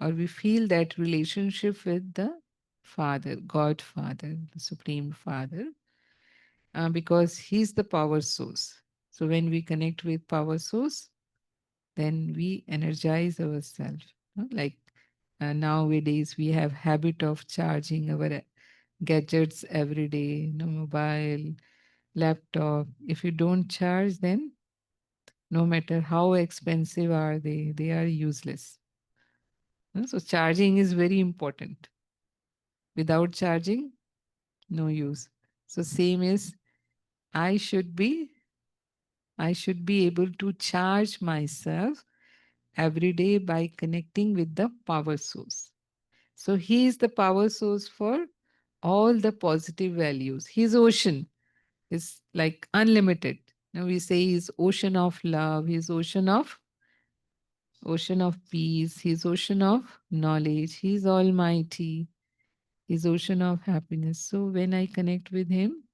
or we feel that relationship with the Father, God Father, the Supreme Father, because He's the power source. So when we connect with power source, then we energize ourselves. Like nowadays, we have habit of charging our gadgets every day, mobile, laptop. If you don't charge, then no matter how expensive are they are useless. So charging is very important. Without charging, no use. So same is I should be I should be able to charge myself every day by connecting with the power source. So he is the power source for all the positive values. His ocean is like unlimited. Now we say he's ocean of love, he's ocean of peace, he's ocean of knowledge, he's almighty, he's ocean of happiness. So when I connect with him,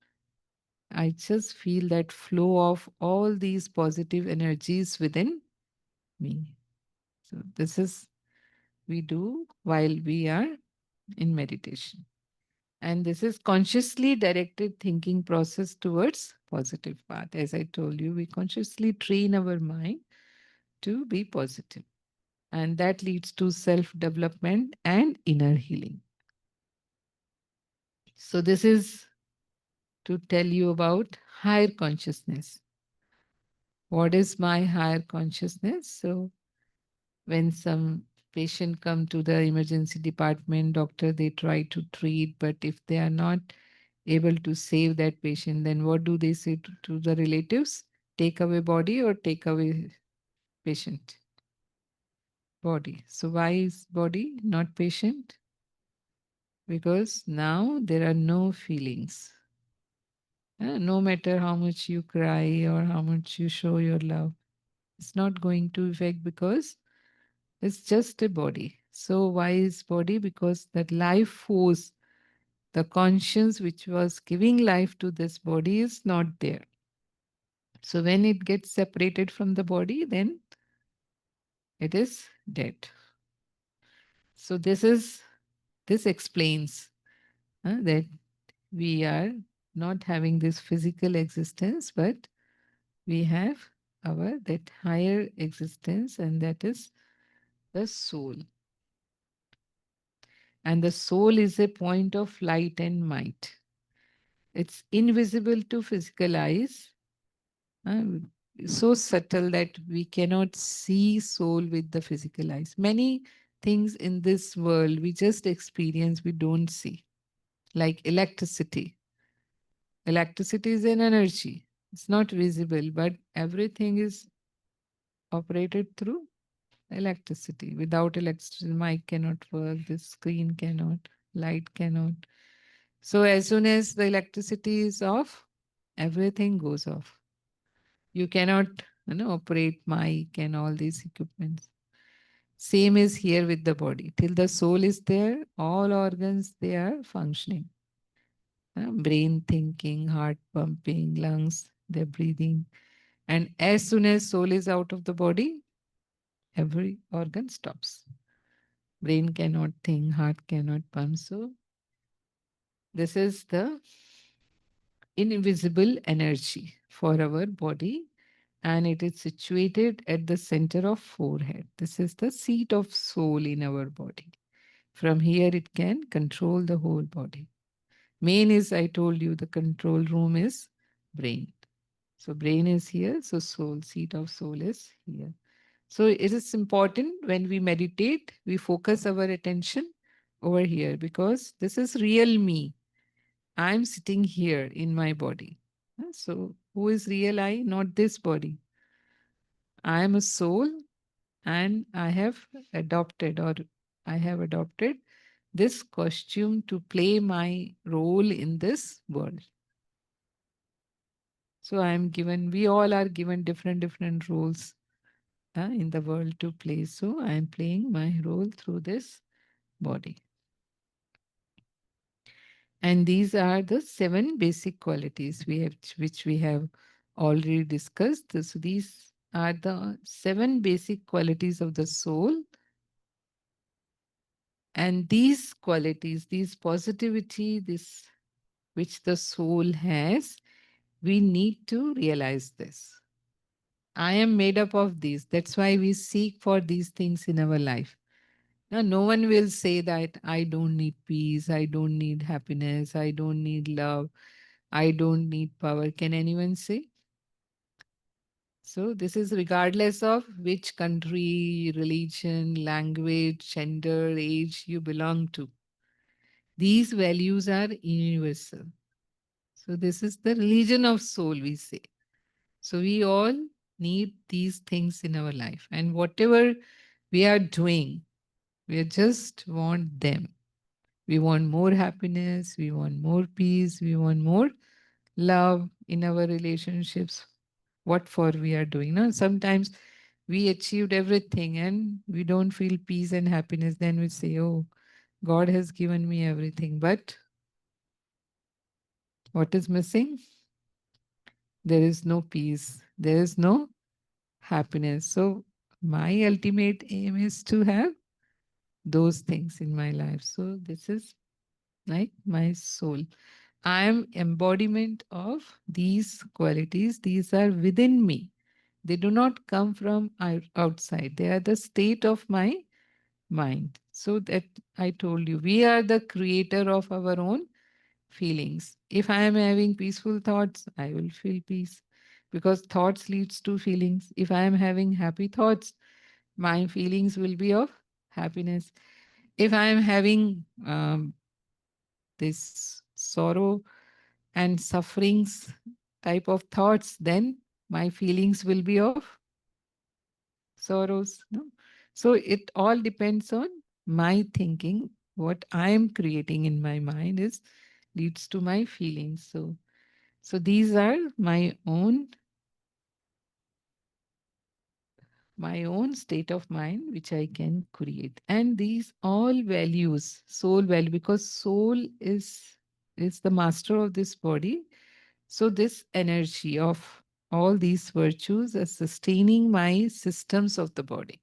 I just feel that flow of all these positive energies within me. So this is we do while we are in meditation. And this is consciously directed thinking process towards positive path. As I told you, we consciously train our mind to be positive. And that leads to self-development and inner healing. So this is to tell you about higher consciousness. What is my higher consciousness? So when some patient come to the emergency department, doctor, they try to treat, but if they are not able to save that patient, then what do they say to the relatives? Take away body or take away patient? Body. So why is body not patient? Because now there are no feelings. No matter how much you cry or how much you show your love, it's not going to affect because it's just a body. So why is body? Because that life force, the conscience which was giving life to this body is not there. So when it gets separated from the body, then it is dead. So this explains that we are not having this physical existence, but we have our that higher existence, and that is the soul. And the soul is a point of light and might. It's invisible to physical eyes, uh, so subtle that we cannot see soul with the physical eyes. Many things in this world we just experience, we don't see, like electricity. Electricity is an energy, it's not visible, but everything is operated through electricity. Without electricity, mic cannot work, the screen cannot, light cannot. So as soon as the electricity is off, everything goes off. You cannot, operate mic and all these equipments. Same is here with the body. Till the soul is there, all organs they are functioning. Brain thinking, heart pumping, lungs, they're breathing. And as soon as soul is out of the body, every organ stops. Brain cannot think, heart cannot pump. So this is the invisible energy for our body, and it is situated at the center of forehead. This is the seat of soul in our body. From here, it can control the whole body. Main is, I told you, the control room is brain. So brain is here, so soul, seat of soul is here. So it is important when we meditate, we focus our attention over here because this is real me. I'm sitting here in my body. So who is real I? Not this body. I am a soul and I have adopted this costume to play my role in this world. So I am given, we all are given different roles in the world to play. So I am playing my role through this body. And these are the seven basic qualities we have, which we have already discussed. So these are the seven basic qualities of the soul. And these qualities, these positivity, this which the soul has, we need to realize this. I am made up of these. That's why we seek for these things in our life. Now, no one will say that I don't need peace, I don't need happiness, I don't need love, I don't need power. Can anyone say? So, this is regardless of which country, religion, language, gender, age you belong to. These values are universal. So, this is the religion of soul, we say. So, we all need these things in our life. And whatever we are doing, we just want them. We want more happiness, we want more peace, we want more love in our relationships. What for we are doing? No, sometimes we achieved everything and we don't feel peace and happiness. Then we say, oh, God has given me everything. But what is missing? There is no peace, there is no happiness. So, my ultimate aim is to have those things in my life. So, this is like my soul. I am embodiment of these qualities. These are within me. They do not come from outside. They are the state of my mind. So that I told you, we are the creator of our own feelings. If I am having peaceful thoughts, I will feel peace because thoughts leads to feelings. If I am having happy thoughts, my feelings will be of happiness. If I am having this sorrow and sufferings type of thoughts, then my feelings will be of sorrows. No? So it all depends on my thinking. What I am creating in my mind is leads to my feelings. So these are my own state of mind which I can create. And these all values, soul value, because soul is the master of this body. So this energy of all these virtues are sustaining my systems of the body.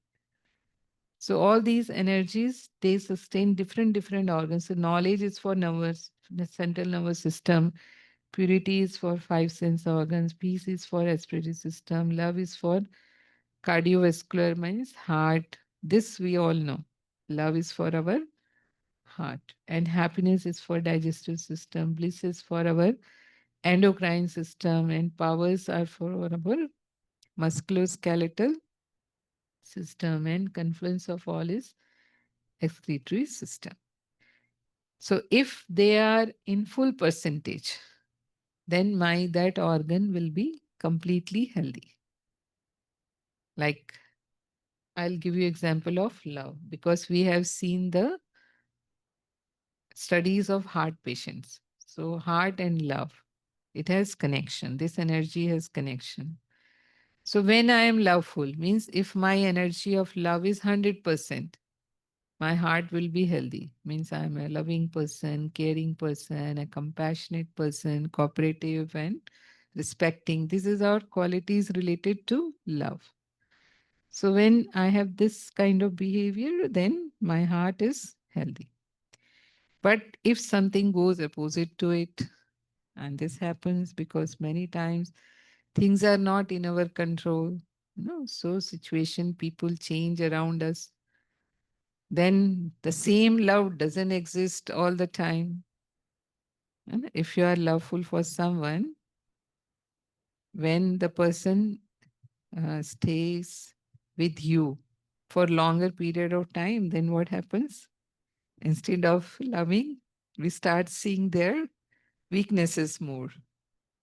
So all these energies, they sustain different organs. So knowledge is for nervous, the central nervous system. Purity is for five sense organs. Peace is for respiratory system. Love is for cardiovascular, means heart. This we all know. Love is for our heart. And happiness is for digestive system. Bliss is for our endocrine system. And powers are for our musculoskeletal system. And confluence of all is excretory system. So if they are in full percentage, then my that organ will be completely healthy. Like I'll give you example of love because we have seen the studies of heart patients. So heart and love, it has connection. This energy has connection. So when I am loveful, means if my energy of love is 100%, my heart will be healthy. Means I'm a loving person, caring person, a compassionate person, cooperative and respecting. This is our qualities related to love. So when I have this kind of behavior, then my heart is healthy. But if something goes opposite to it, and this happens because many times Things are not in our control. So situation, people change around us. Then the same love doesn't exist all the time. And if you are loveful for someone, when the person stays with you for longer period of time, then what happens? Instead of loving, we start seeing their weaknesses more.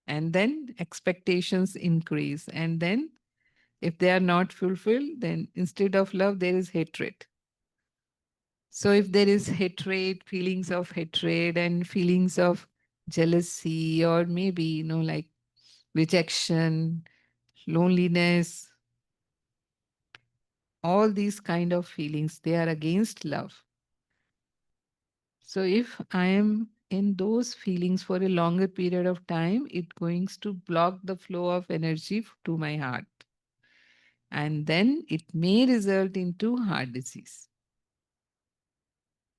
And then expectations increase. And then if they are not fulfilled, then instead of love, there is hatred. So if there is hatred, feelings of hatred and feelings of jealousy, or maybe, like rejection, loneliness, all these kind of feelings, they are against love. So if I am in those feelings for a longer period of time, it going to block the flow of energy to my heart. And then it may result into heart disease.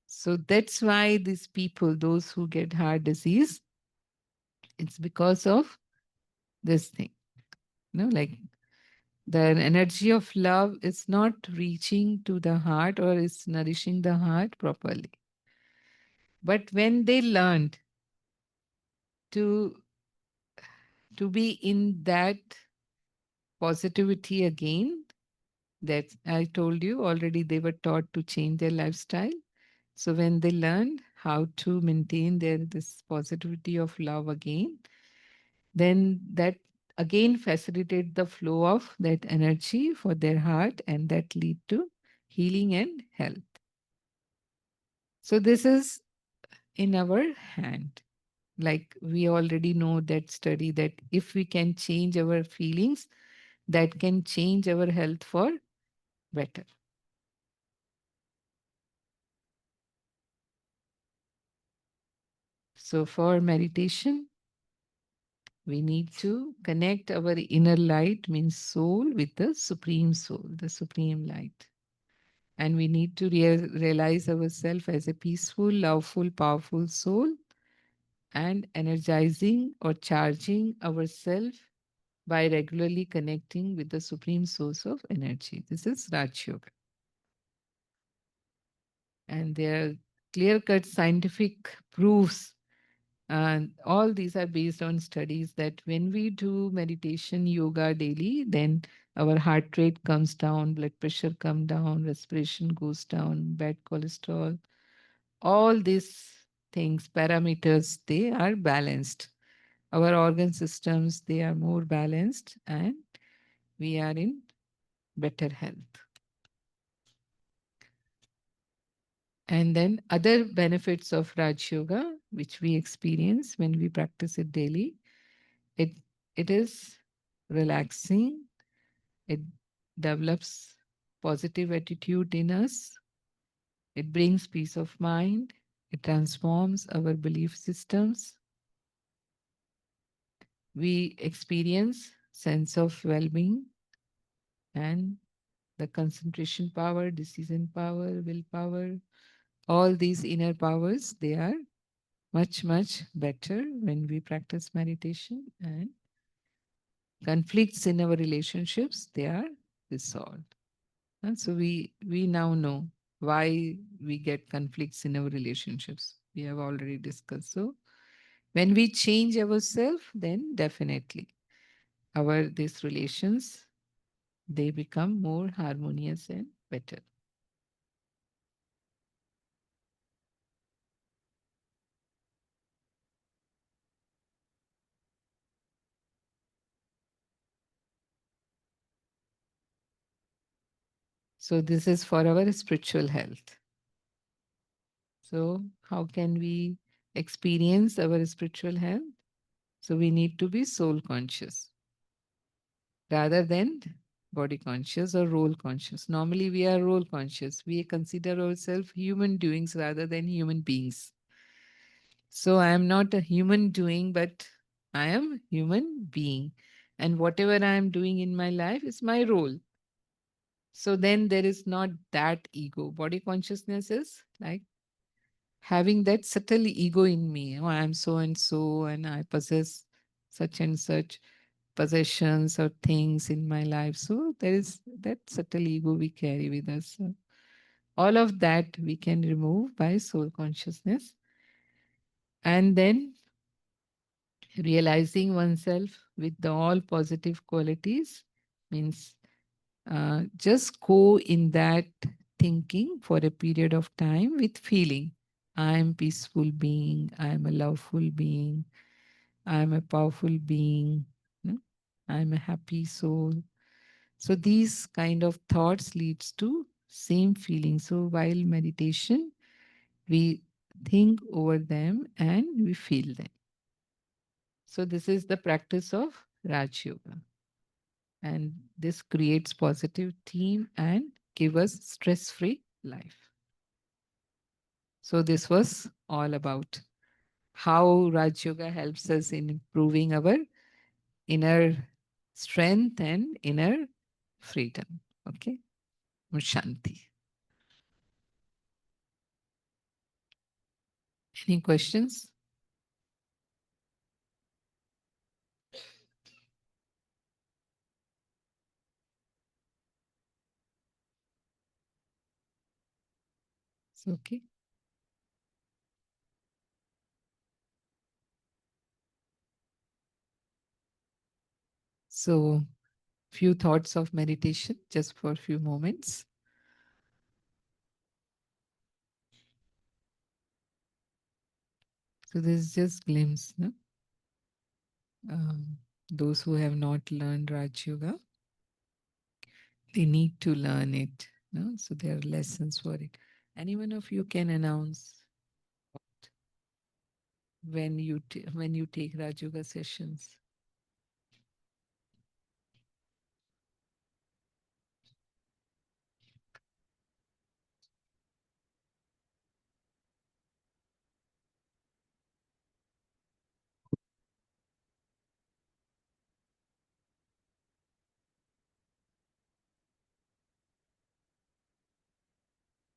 So that's why these people, those who get heart disease, it's because of this thing. Like the energy of love is not reaching to the heart or is nourishing the heart properly. But when they learned to be in that positivity again, that I told you already, they were taught to change their lifestyle. So when they learned how to maintain their this positivity of love again, then that again facilitate the flow of that energy for their heart, and that lead to healing and health. So this is in our hand. Like we already know that study that if we can change our feelings, that can change our health for better. So for meditation, we need to connect our inner light, means soul, with the supreme soul, the supreme light. And we need to realize ourselves as a peaceful, loveful, powerful soul, and energizing or charging ourselves by regularly connecting with the supreme source of energy. This is Raj Yoga. And there are clear cut scientific proofs. And all these are based on studies that when we do meditation, yoga daily, then our heart rate comes down, blood pressure comes down, respiration goes down, bad cholesterol, all these things, parameters, they are balanced. Our organ systems, they are more balanced, and we are in better health. And then other benefits of Raj Yoga, which we experience when we practice it daily, it it is relaxing. It develops positive attitude in us. It brings peace of mind. It transforms our belief systems. We experience sense of well-being and the concentration power, decision power, willpower, all these inner powers, they are much, much better when we practice meditation, and conflicts in our relationships, they are resolved. And so we now know why we get conflicts in our relationships. We have already discussed. So when we change ourselves, then definitely our these relations, they become more harmonious and better. So this is for our spiritual health. So how can we experience our spiritual health? So we need to be soul conscious rather than body conscious or role conscious. Normally we are role conscious. We consider ourselves human doings rather than human beings. So I am not a human doing, but I am human being. And whatever I am doing in my life is my role. So then there is not that ego. Body consciousness is like having that subtle ego in me. Oh, I am so and so, and I possess such and such. possessions or things in my life. So there is that subtle ego we carry with us. So all of that we can remove by soul consciousness. And then realizing oneself with the all positive qualities means just go in that thinking for a period of time with feeling. I am peaceful being, I am a loveful being, I am a powerful being, no? I am a happy soul. So these kind of thoughts leads to same feeling. So while meditation, we think over them and we feel them. So this is the practice of Raj Yoga. And this creates positive team and give us stress-free life. So this was all about how Raj Yoga helps us in improving our inner strength and inner freedom. Okay. Shanti. Any questions? It's okay. So few thoughts of meditation just for a few moments. So this is just glimpse, no? Those who have not learned Raj Yoga, they need to learn it. No? So there are lessons for it. Any one of you can announce when when you take Raj Yoga sessions.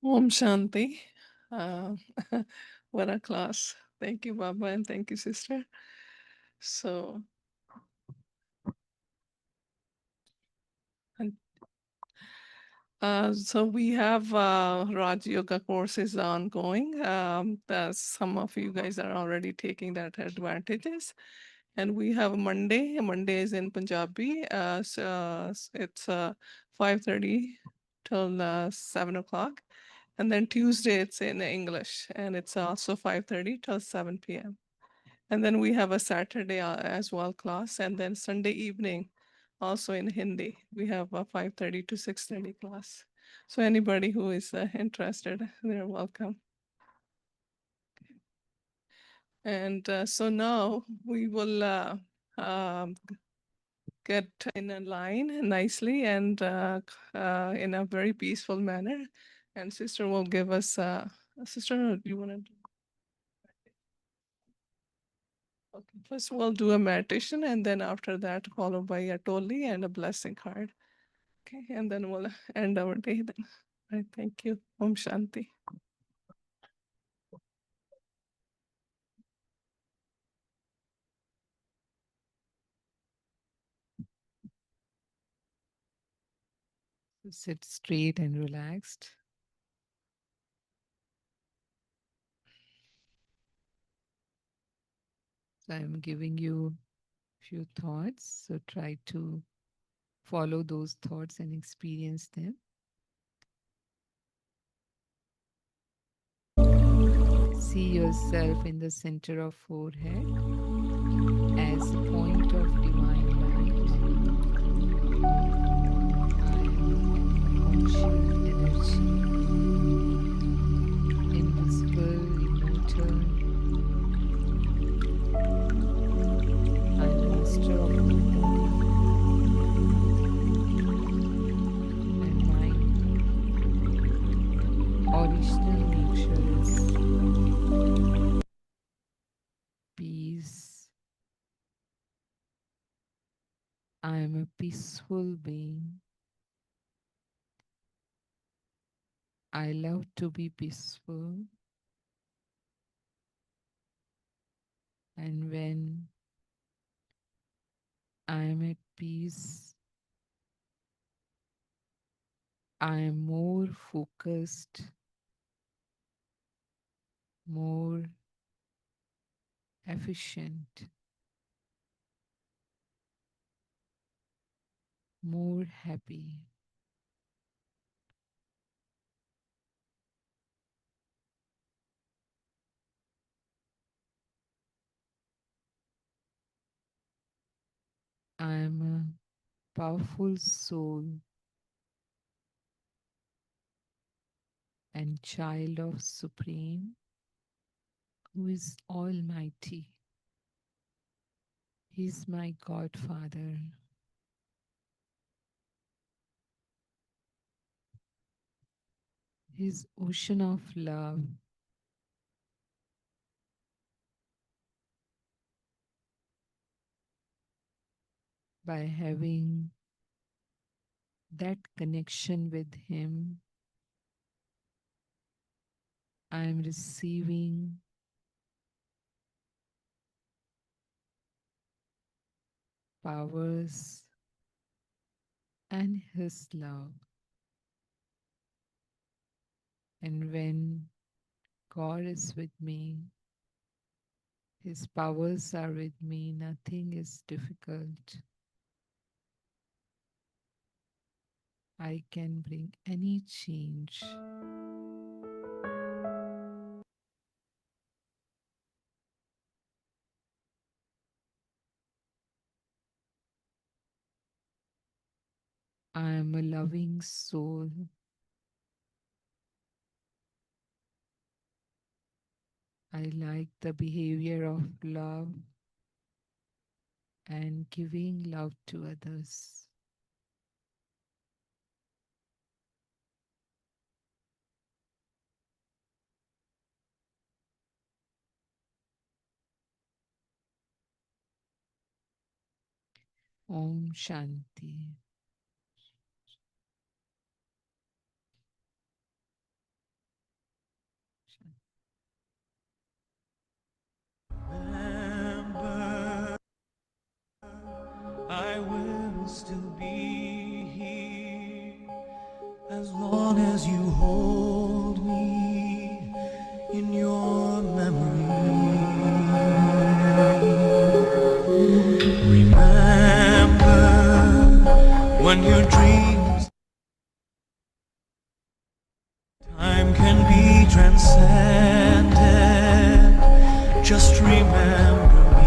Om Shanti. Uh, what a class. Thank you, Baba, and thank you, sister. So, and, so we have Raj Yoga courses ongoing. Some of you guys are already taking that advantages. And we have Monday. Monday is in Punjabi. It's 5:30 till 7 o'clock. And then Tuesday it's in English, and it's also 5:30 till 7 p.m. And then we have a Saturday as well class, and then Sunday evening also in Hindi. We have a 5:30 to 6:30 class. So anybody who is interested, they're welcome. And so now we will um, get in a line nicely and in a very peaceful manner. And sister will give us, sister, do you want to? Okay, first we'll do a meditation, and then after that, followed by a toli and a blessing card. Okay, and then we'll end our day then. All right, thank you. Om Shanti. So sit straight and relaxed. So I'm giving you few thoughts. So try to follow those thoughts and experience them. See yourself in the center of forehead as a point of divine light. I am conscious energy, invisible, immortal. I am master of my body and my original nature is peace. I am a peaceful being. I love to be peaceful. And when I am at peace. I am more focused, more efficient, more happy. I am a powerful soul and child of Supreme, who is Almighty. He is my Godfather. His ocean of love by having that connection with Him. I am receiving powers and His love. And when God is with me, His powers are with me, nothing is difficult. I can bring any change. I am a loving soul. I like the behavior of love and giving love to others. Om Shanti. Remember, I will still be here as long as you hold me in your memory. Remember when your dreams, time can be transcended. Just remember me.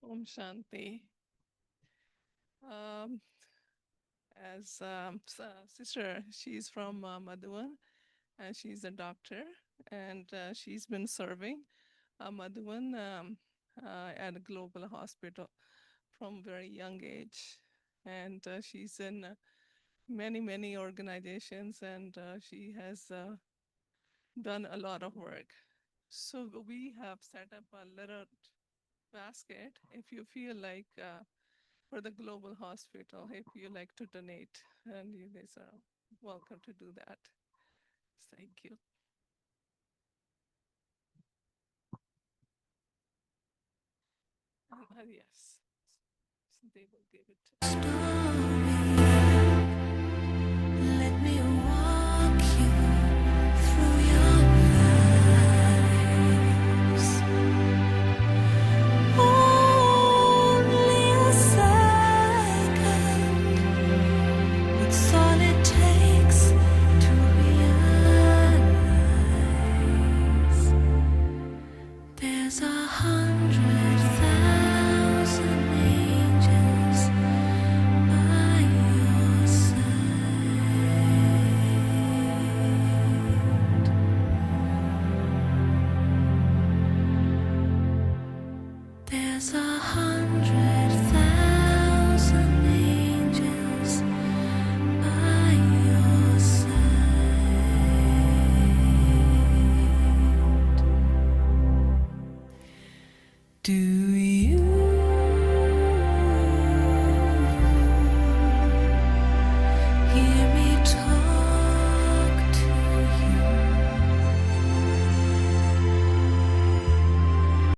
Om Shanti. Um, as sister, she's from Madhuvan, and she's a doctor, and she's been serving Madhuvan at a global hospital from very young age, and she's in many organizations, and she has done a lot of work. So we have set up a little basket if you feel like for the global hospital, if you like to donate, and you guys are welcome to do that. Thank you. Yes, so they will give it.